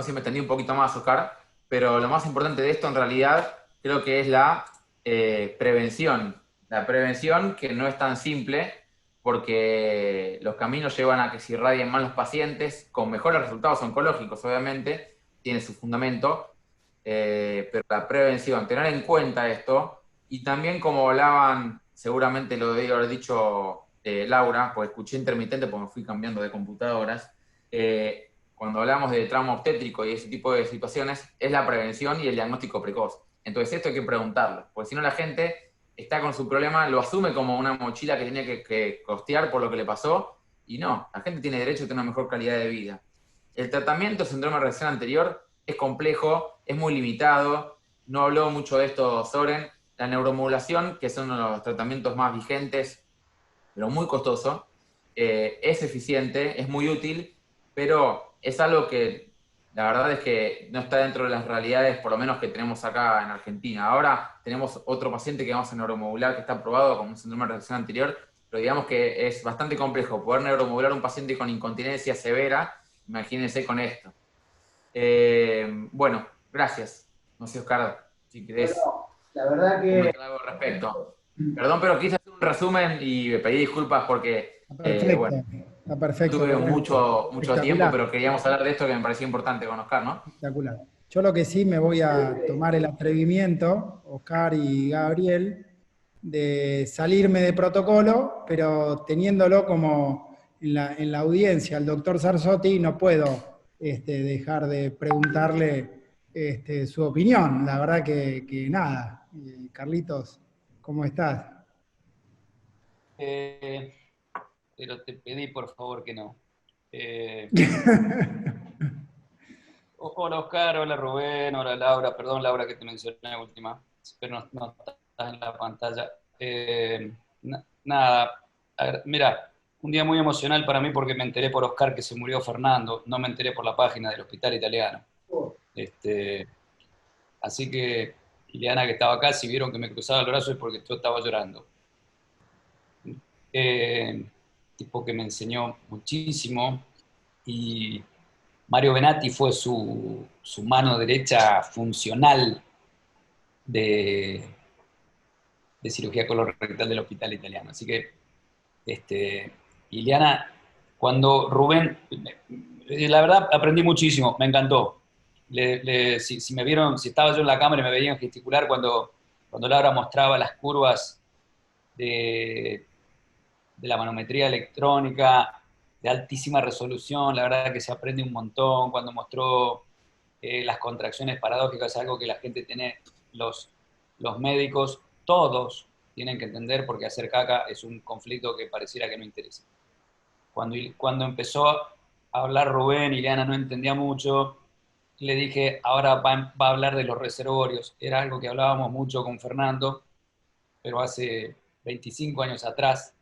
si me extendí un poquito más, Oscar, pero lo más importante de esto en realidad creo que es la prevención. La prevención que no es tan simple porque los caminos llevan a que se irradien más los pacientes con mejores resultados oncológicos, obviamente, tiene su fundamento, pero la prevención, tener en cuenta esto, y también como hablaban, seguramente lo debe haber dicho Laura, pues escuché intermitente porque me fui cambiando de computadoras, cuando hablamos de trauma obstétrico y ese tipo de situaciones, es la prevención y el diagnóstico precoz. Entonces esto hay que preguntarlo, porque si no la gente está con su problema, lo asume como una mochila que tiene que costear por lo que le pasó, y no, la gente tiene derecho a tener una mejor calidad de vida. El tratamiento de síndrome de reacción anterior es complejo, es muy limitado, no habló mucho de esto Soren, la neuromodulación, que es uno de los tratamientos más vigentes, pero muy costoso, es eficiente, es muy útil, pero es algo que la verdad es que no está dentro de las realidades, por lo menos que tenemos acá en Argentina. Ahora tenemos otro paciente que vamos a neuromodular que está aprobado con un síndrome de reacción anterior, pero digamos que es bastante complejo poder neuromodular a un paciente con incontinencia severa, imagínense con esto. Bueno, gracias. No sé, Oscar, si querés la verdad que... comentar algo al respecto. Perdón, pero quise hacer un resumen y me pedí disculpas porque Perfecto, está perfecto. tuve mucho tiempo, Espectacular. pero queríamos hablar de esto que me parecía importante con Oscar, ¿no? Espectacular. Yo lo que sí me voy a tomar el atrevimiento, Oscar y Gabriel, de salirme de protocolo, pero teniéndolo como en la audiencia al doctor Sarsotti, no puedo dejar de preguntarle su opinión. La verdad que nada. Carlitos, ¿cómo estás? Pero te pedí por favor que no. Hola Oscar, hola Rubén, hola Laura, perdón Laura que te mencioné la última, pero no estás en la pantalla. Nada, mira, un día muy emocional para mí porque me enteré por Oscar que se murió Fernando, no me enteré por la página del Hospital Italiano. Así que, Ileana que estaba acá, si vieron que me cruzaba el brazo es porque yo estaba llorando. Tipo que me enseñó muchísimo y Mario Benatti fue su mano derecha funcional de cirugía colorectal del Hospital Italiano. Así que, Ileana, cuando Rubén, la verdad aprendí muchísimo, me encantó. Si me vieron, si estaba yo en la cámara y me veían gesticular cuando Laura mostraba las curvas de la manometría electrónica, de altísima resolución, la verdad que se aprende un montón. Cuando mostró las contracciones paradójicas, algo que la gente tiene, los médicos, todos tienen que entender, porque hacer caca es un conflicto que pareciera que no interesa. Cuando empezó a hablar Rubén, Ileana no entendía mucho, le dije, ahora va a hablar de los reservorios. Era algo que hablábamos mucho con Fernando, pero hace 25 años atrás,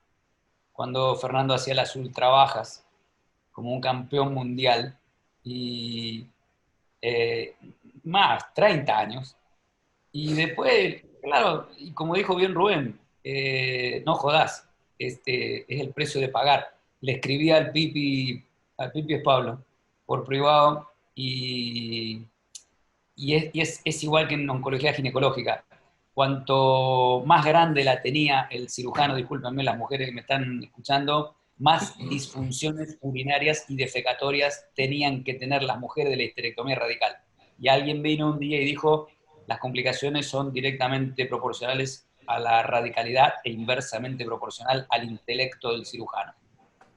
cuando Fernando hacía las ultra bajas como un campeón mundial, y más, 30 años. Y después, claro, y como dijo bien Rubén, no jodás, es el precio de pagar. Le escribí al Pipi es Pablo, por privado, y es igual que en oncología ginecológica. Cuanto más grande la tenía el cirujano, discúlpenme las mujeres que me están escuchando, más disfunciones urinarias y defecatorias tenían que tener las mujeres de la histerectomía radical. Y alguien vino un día y dijo, las complicaciones son directamente proporcionales a la radicalidad e inversamente proporcional al intelecto del cirujano.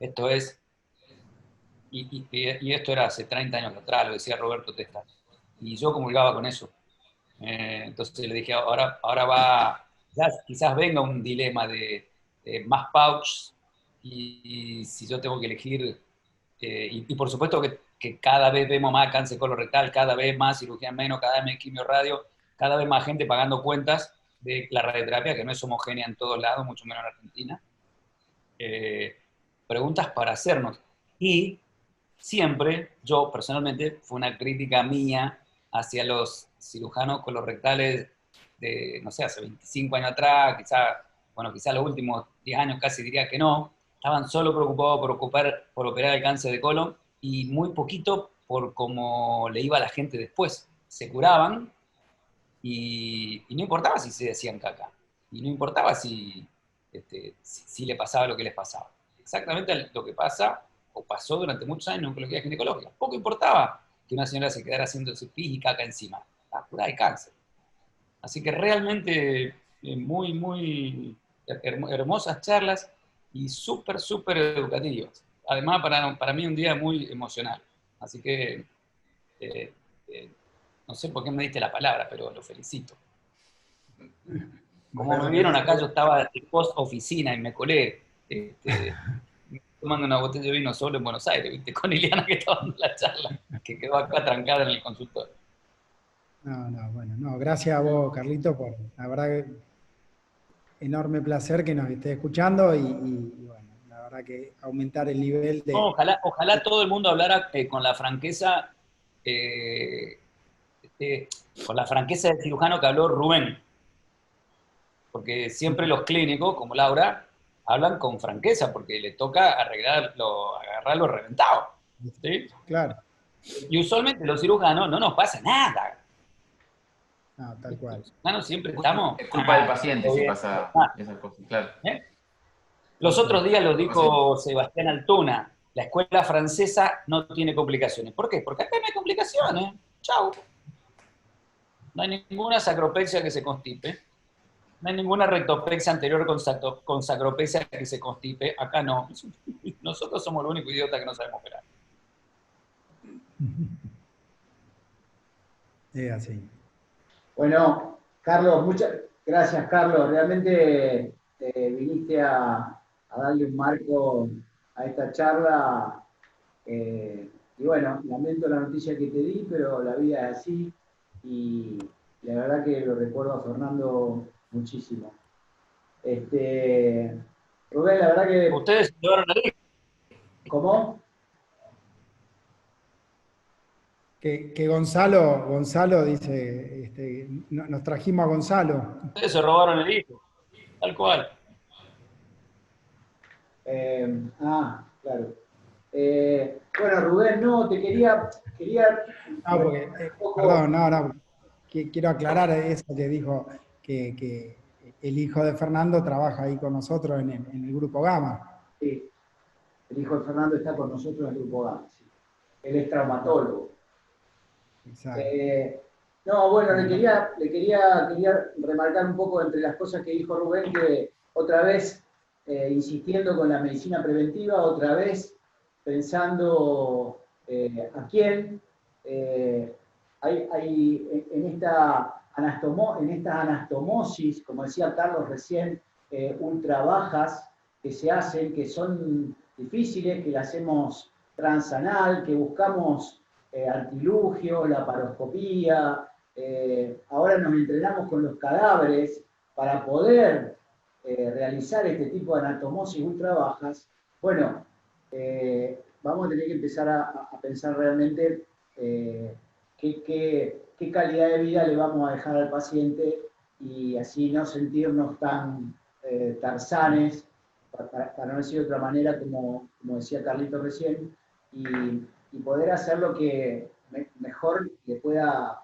Esto es, y esto era hace 30 años atrás, lo decía Roberto Testa, y yo comulgaba con eso. Entonces le dije, ahora va, quizás venga un dilema de más pouch, y si yo tengo que elegir, y por supuesto que cada vez vemos más cáncer colorectal, cada vez más cirugía menos, cada vez más quimio radio, cada vez más gente pagando cuentas de la radioterapia, que no es homogénea en todos lados, mucho menos en Argentina. Preguntas para hacernos. Y siempre, yo personalmente, fue una crítica mía hacia los cirujanos colorectales de, no sé, hace 25 años atrás, quizá los últimos 10 años casi diría que no, estaban solo preocupados por operar el cáncer de colon y muy poquito por cómo le iba a la gente después. Se curaban y no importaba si se hacían caca, y no importaba si le pasaba lo que les pasaba. Exactamente lo que pasa o pasó durante muchos años en oncología ginecológica. Poco importaba que una señora se quedara haciéndose pis y caca encima. La curada de cáncer. Así que realmente muy, muy hermosas charlas y súper, súper educativas. Además, para mí un día muy emocional. Así que no sé por qué me diste la palabra, pero lo felicito. Como me vieron acá, yo estaba de post oficina y me colé tomando una botella de vino solo en Buenos Aires, ¿viste? Con Ileana que estaba dando la charla, que quedó acá trancada en el consultorio. Bueno, gracias a vos, Carlito, por la verdad que enorme placer que nos esté escuchando y bueno, la verdad que aumentar el nivel de... No, ojalá todo el mundo hablara con la franqueza con la franqueza del cirujano que habló Rubén, porque siempre los clínicos, como Laura, hablan con franqueza, porque le toca agarrarlo reventado. ¿Sí? Claro. Y usualmente los cirujanos no nos pasa nada. No, tal cual. Los cirujanos siempre estamos... Es culpa del paciente si pasa esas cosas, claro. Los otros días lo dijo Sebastián Altuna, la escuela francesa no tiene complicaciones. ¿Por qué? Porque acá no hay complicaciones. Chau. No hay ninguna sacropexia que se constipe. No hay ninguna rectopexia anterior con sacropexia que se constipe. Acá no. Nosotros somos los únicos idiotas que no sabemos operar. Es así. Bueno, Carlos, muchas gracias, Carlos. Realmente viniste a darle un marco a esta charla. Y bueno, lamento la noticia que te di, pero la vida es así. Y la verdad que lo recuerdo a Fernando muchísimo. Rubén, la verdad que... ¿Ustedes llevaron el hijo? ¿Cómo? Que Gonzalo dice, nos trajimos a Gonzalo. Ustedes se robaron el hijo, tal cual. Claro. Bueno, Rubén, no, te quería No, porque, perdón, no, quiero aclarar eso que dijo, que el hijo de Fernando trabaja ahí con nosotros en el Grupo Gama. Sí, el hijo de Fernando está con nosotros en el Grupo Gama, sí. Él es traumatólogo. Exacto. No, bueno, le quería remarcar un poco entre las cosas que dijo Rubén, que otra vez insistiendo con la medicina preventiva, otra vez pensando a quién, hay en esta anastomosis, como decía Carlos recién, ultra bajas que se hacen, que son difíciles, que las hacemos transanal, que buscamos artilugio, la paroscopía, ahora nos entrenamos con los cadáveres para poder realizar este tipo de anastomosis ultra bajas. Bueno, vamos a tener que empezar a pensar realmente qué calidad de vida le vamos a dejar al paciente y así no sentirnos tan tarzanes, para no decir de otra manera, como decía Carlito recién, y poder hacer lo que mejor le pueda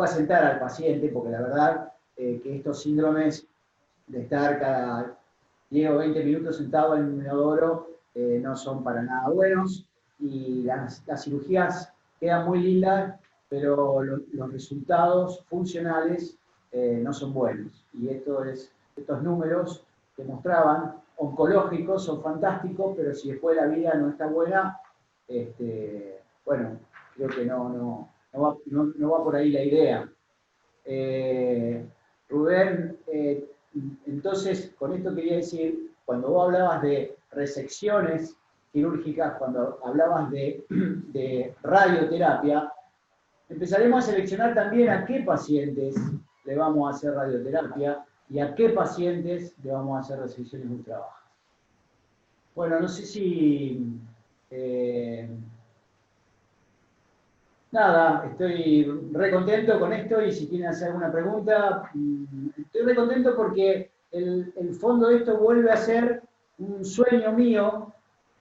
sentar al paciente, porque la verdad que estos síndromes de estar cada 10 o 20 minutos sentado en un inodoro no son para nada buenos, y las cirugías quedan muy lindas, pero los resultados funcionales no son buenos. Y estos números que mostraban, oncológicos, son fantásticos, pero si después la vida no está buena, bueno, creo que no va por ahí la idea. Rubén, entonces, con esto quería decir, cuando vos hablabas de resecciones quirúrgicas, cuando hablabas de radioterapia, empezaremos a seleccionar también a qué pacientes le vamos a hacer radioterapia y a qué pacientes le vamos a hacer resecciones ultra bajas. Bueno, no sé si... nada, estoy re contento con esto y si quieren hacer alguna pregunta, estoy re contento porque el fondo de esto vuelve a ser un sueño mío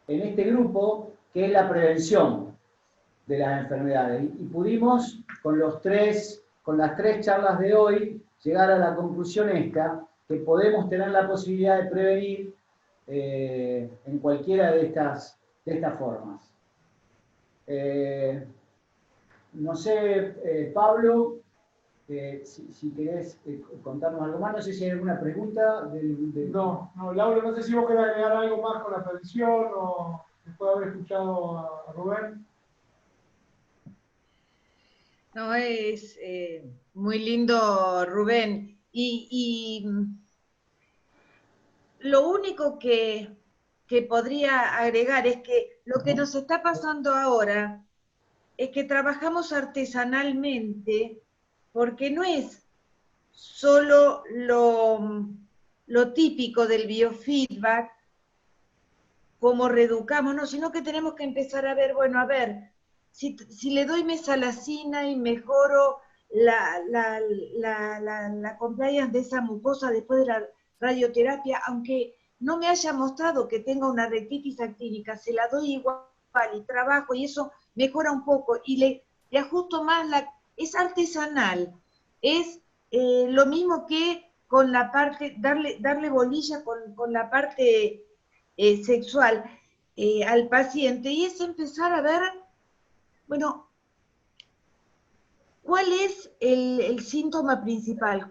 en este grupo, que es la prevención de las enfermedades. Y pudimos, con las tres charlas de hoy, llegar a la conclusión esta, que podemos tener la posibilidad de prevenir en cualquiera de estas formas. No sé, Pablo, si querés contarnos algo más, no sé si hay alguna pregunta. No, Laura, no sé si vos querés agregar algo más con la prevención o después de haber escuchado a Rubén. No, es muy lindo, Rubén. Y lo único que podría agregar es que lo que nos está pasando ahora es que trabajamos artesanalmente, porque no es solo lo típico del biofeedback, como reeducamos, no, sino que tenemos que empezar a ver, bueno, a ver, si le doy mesalazina y mejoro la compliance de esa mucosa después de la radioterapia, aunque no me haya mostrado que tenga una rectitis actínica, se la doy igual y trabajo y eso mejora un poco y le ajusto más, es artesanal, es lo mismo que con la parte, darle bolilla con la parte sexual al paciente, y es empezar a ver, bueno, ¿cuál es el síntoma principal?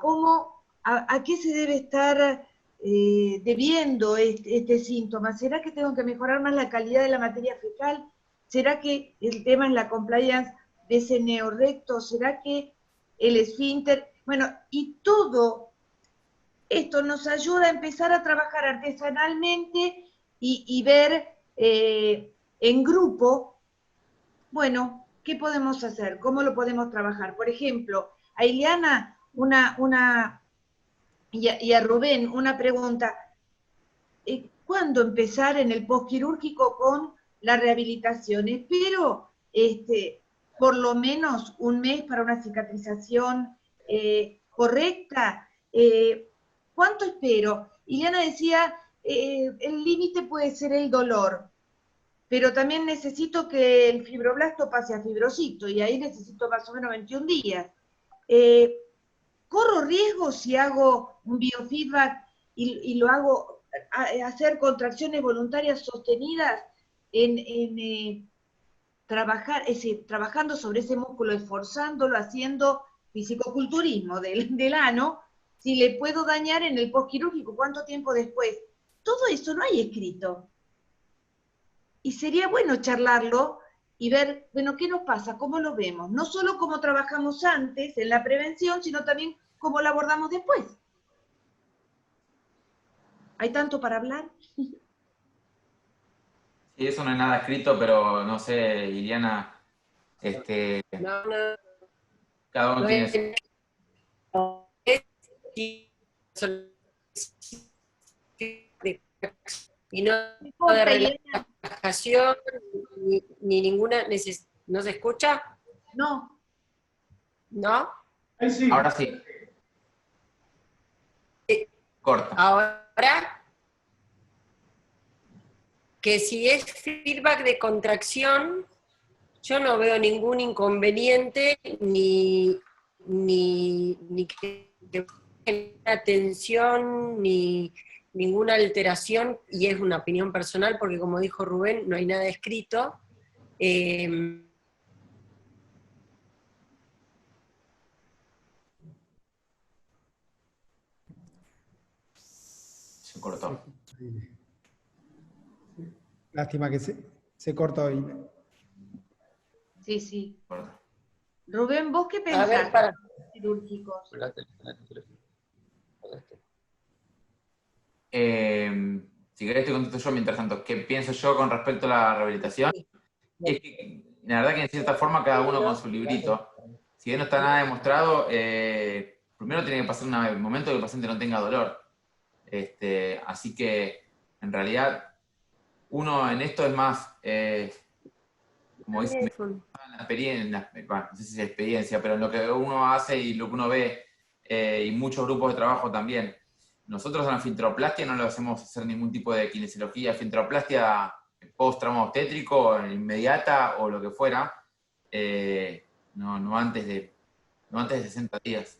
¿A qué se debe estar debiendo este síntoma? ¿Será que tengo que mejorar más la calidad de la materia fecal? ¿Será que el tema es la compliance de ese neorrecto? ¿Será que el esfínter? Bueno, y todo esto nos ayuda a empezar a trabajar artesanalmente y ver en grupo, bueno, ¿qué podemos hacer? ¿Cómo lo podemos trabajar? Por ejemplo, a Ileana y a Rubén una pregunta. ¿Cuándo empezar en el postquirúrgico con la rehabilitación? Espero por lo menos un mes para una cicatrización correcta. ¿Cuánto espero? Ileana decía, el límite puede ser el dolor, pero también necesito que el fibroblasto pase a fibrocito, y ahí necesito más o menos 21 días. ¿Corro riesgo si hago un biofeedback y lo hago hacer contracciones voluntarias sostenidas trabajando sobre ese músculo, esforzándolo, haciendo fisicoculturismo del ano? Si le puedo dañar en el postquirúrgico, ¿cuánto tiempo después? Todo eso no hay escrito. Y sería bueno charlarlo y ver, bueno, ¿qué nos pasa? ¿Cómo lo vemos? No solo cómo trabajamos antes en la prevención, sino también cómo lo abordamos después. ¿Hay tanto para hablar? Sí, eso no es nada escrito, pero no sé, Iliana, cada uno tiene y no de relajación ni ninguna necesidad. ¿No se escucha? No. ¿No? Ahí sí. Ahora sí. Corta. Ahora, que si es feedback de contracción, yo no veo ningún inconveniente ni que genera tensión, ni ninguna alteración, y es una opinión personal, porque como dijo Rubén, no hay nada escrito. Se cortó. Lástima que se cortó. Sí, sí. Cortó. Rubén, ¿vos qué A pensás ver, de para. los quirúrgicos? Si querés te contesto yo mientras tanto. ¿Qué pienso yo con respecto a la rehabilitación? Es que, la verdad que en cierta forma cada uno con su librito. Si bien no está nada demostrado, primero tiene que pasar un momento que el paciente no tenga dolor. Así que, en realidad, uno en esto es más, como dice, en la experiencia, bueno, no sé si es experiencia, pero en lo que uno hace y lo que uno ve, y muchos grupos de trabajo también. Nosotros en la filtroplastia no le hacemos hacer ningún tipo de kinesiología, filtroplastia post-trauma obstétrico, inmediata o lo que fuera, no antes de 60 días.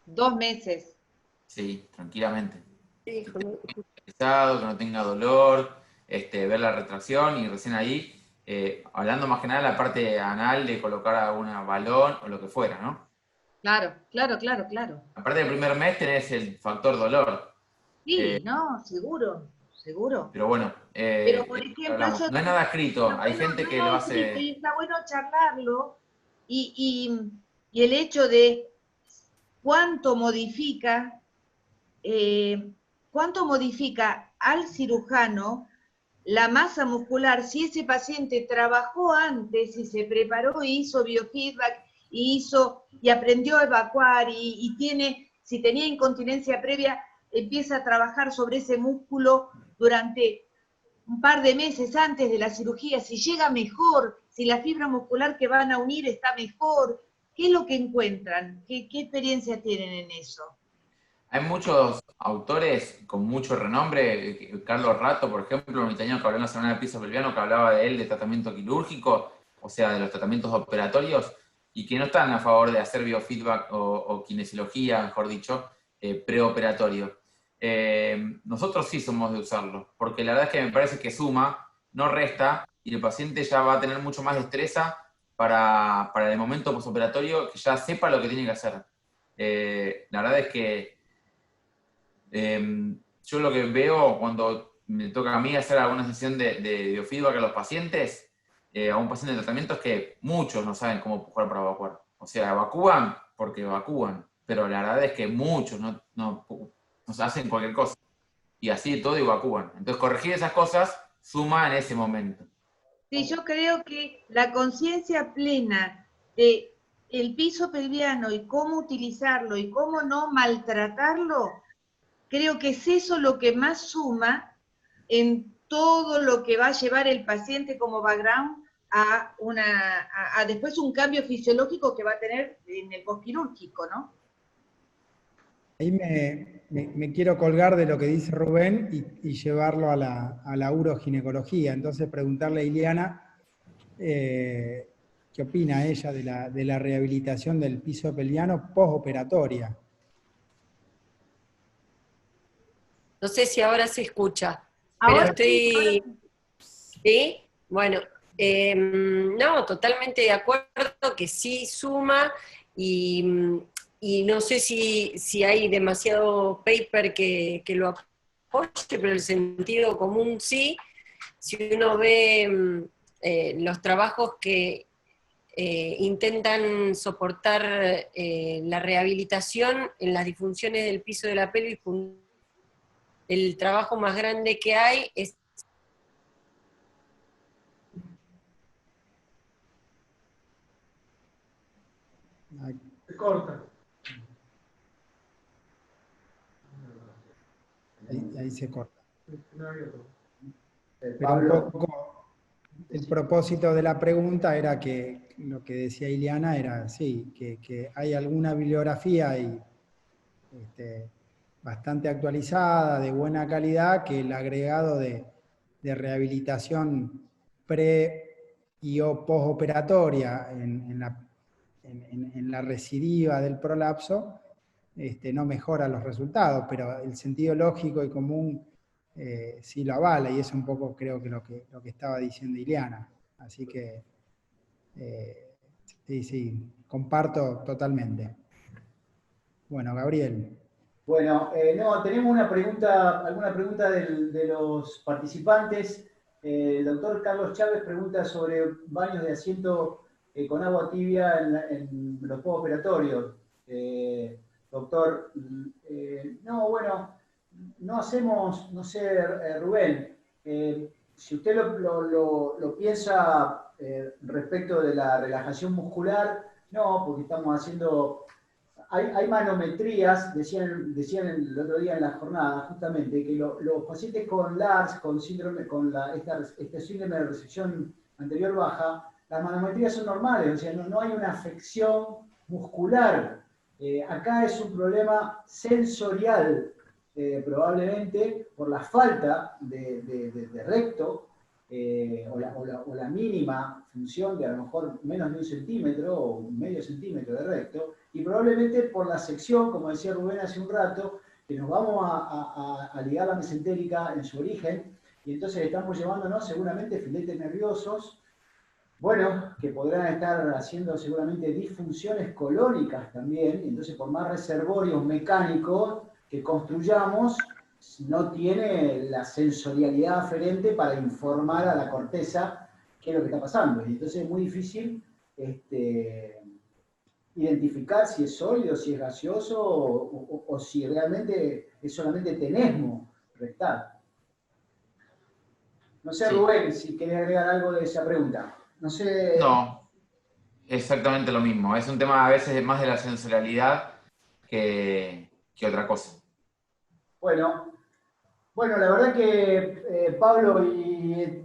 2 meses. Sí, tranquilamente. Sí, Que no tenga dolor, ver la retracción y recién ahí, hablando más que nada de la parte anal de colocar algún balón o lo que fuera, ¿no? Claro, claro, claro, claro. Aparte del primer mes tenés el factor dolor. Sí, no, seguro, seguro. Pero bueno, Pero por ejemplo, hablamos. eso No es nada escrito, está hay bueno, gente no, que lo no, sí, hace. está bueno charlarlo y el hecho de cuánto modifica, cuánto modifica al cirujano la masa muscular si ese paciente trabajó antes y se preparó y hizo biofeedback y aprendió a evacuar y tiene, si tenía incontinencia previa, empieza a trabajar sobre ese músculo durante un par de meses antes de la cirugía, si llega mejor, si la fibra muscular que van a unir está mejor, ¿qué es lo que encuentran? ¿Qué experiencia tienen en eso? Hay muchos autores con mucho renombre, Carlos Rato, por ejemplo, un italiano que habló en la semana del piso pelviano, que hablaba de él de tratamiento quirúrgico, o sea, de los tratamientos operatorios, y que no están a favor de hacer biofeedback o kinesiología, mejor dicho, preoperatorio. Nosotros sí somos de usarlo, porque la verdad es que me parece que suma, no resta, y el paciente ya va a tener mucho más destreza para el momento postoperatorio, que ya sepa lo que tiene que hacer. La verdad es que yo lo que veo cuando me toca a mí hacer alguna sesión de biofeedback a los pacientes, a un paciente de tratamiento, es que muchos no saben cómo pujar para evacuar. O sea, evacúan porque evacúan, pero la verdad es que muchos no hacen cualquier cosa. Y así de todo evacúan. Entonces, corregir esas cosas suma en ese momento. Sí, yo creo que la conciencia plena de el piso pelviano y cómo utilizarlo y cómo no maltratarlo, creo que es eso lo que más suma en todo lo que va a llevar el paciente como background a después un cambio fisiológico que va a tener en el postquirúrgico, ¿no? Ahí me quiero colgar de lo que dice Rubén y llevarlo a la uroginecología. Entonces preguntarle a Ileana qué opina ella de la rehabilitación del piso pelviano postoperatoria. No sé si ahora se escucha, Ahora pero sí, ahora estoy... ¿Sí? Bueno, no, totalmente de acuerdo que sí suma y no sé si hay demasiado paper que lo apoye, pero el sentido común sí. Si uno ve los trabajos que intentan soportar la rehabilitación en las disfunciones del piso de la pelvis, el trabajo más grande que hay es Se corta. Ahí se corta. Pero un Pablo, poco el propósito de la pregunta era que lo que decía Ileana era, sí, que hay alguna bibliografía y bastante actualizada, de buena calidad, que el agregado de rehabilitación pre y o postoperatoria en la recidiva del prolapso no mejora los resultados, pero el sentido lógico y común sí lo avala, y es un poco creo que lo que estaba diciendo Ileana. Así que sí, comparto totalmente. Bueno, Gabriel. Bueno, no, tenemos alguna pregunta de los participantes. El doctor Carlos Chávez pregunta sobre baños de asiento con agua tibia en los postoperatorios. Doctor, no, bueno, no hacemos, no sé, Rubén, si usted lo piensa respecto de la relajación muscular, no, porque estamos haciendo... Hay manometrías, decían el otro día en la jornada, justamente, que los pacientes con LARS, con síndrome de recepción anterior baja, las manometrías son normales, o sea, no hay una afección muscular. Acá es un problema sensorial, probablemente por la falta de recto, o la mínima función de a lo mejor menos de 1 centímetro o medio centímetro de recto, y probablemente por la sección, como decía Rubén hace un rato, que nos vamos a ligar la mesentérica en su origen, y entonces estamos llevándonos seguramente filetes nerviosos, bueno, que podrán estar haciendo seguramente disfunciones colónicas también, y entonces por más reservorios mecánicos que construyamos, no tiene la sensorialidad aferente para informar a la corteza qué es lo que está pasando. Y entonces es muy difícil identificar si es sólido, si es gaseoso o si realmente es solamente tenesmo rectal. No sé, sí. Rubén, si querés agregar algo de esa pregunta. No sé... No, exactamente lo mismo. Es un tema a veces más de la sensorialidad que otra cosa. Bueno, la verdad que Pablo, y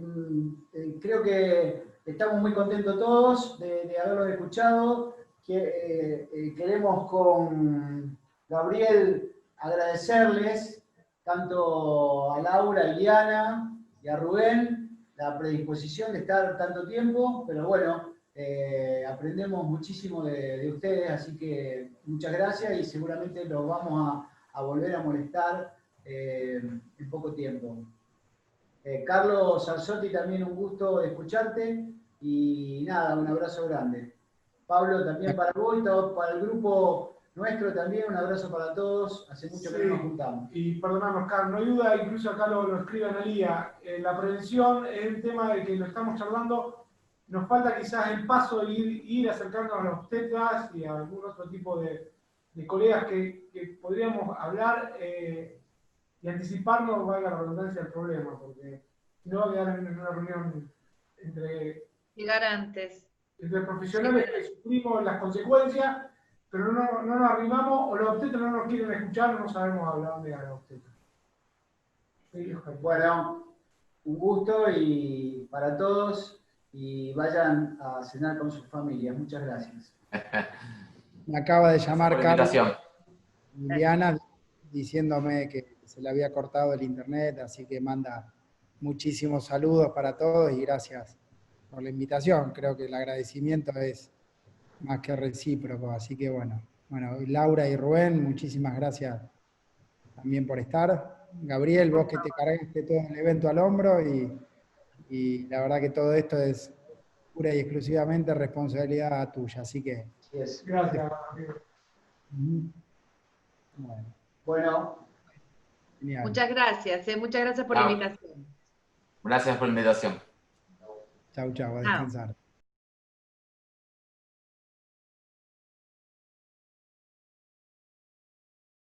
creo que estamos muy contentos todos de haberlos escuchado. Queremos con Gabriel agradecerles tanto a Laura, a Iliana y a Rubén la predisposición de estar tanto tiempo, pero bueno, aprendemos muchísimo de ustedes, así que muchas gracias y seguramente los vamos a volver a molestar en poco tiempo. Carlos Arzotti, también un gusto escucharte y nada, un abrazo grande. Pablo, también para vos y todo, para el grupo nuestro también, un abrazo para todos. Hace mucho que no nos juntamos. Y perdonadnos, Carlos, no ayuda, incluso acá lo escribe Analía. La prevención es el tema de que lo estamos charlando. Nos falta quizás el paso de ir acercándonos a los obstetras y a algún otro tipo de colegas que podríamos hablar y anticiparnos, valga la redundancia, del problema, porque si no va a quedar en una reunión entre profesionales que sufrimos las consecuencias, pero no nos arrimamos, o los obstetras no nos quieren escuchar, no sabemos hablar de los obstetras. Sí, bueno, un gusto y para todos, y vayan a cenar con sus familias. Muchas gracias. Me acaba de llamar Carlos Liliana diciéndome que se le había cortado el internet, así que manda muchísimos saludos para todos y gracias por la invitación. Creo que el agradecimiento es más que recíproco, así que bueno, Laura y Rubén, muchísimas gracias también por estar. Gabriel, vos que te cargaste todo el evento al hombro y la verdad que todo esto es pura y exclusivamente responsabilidad tuya, así que... Gracias. Bueno. Genial. Muchas gracias por la invitación. Gracias por la invitación. Chau, a descansar.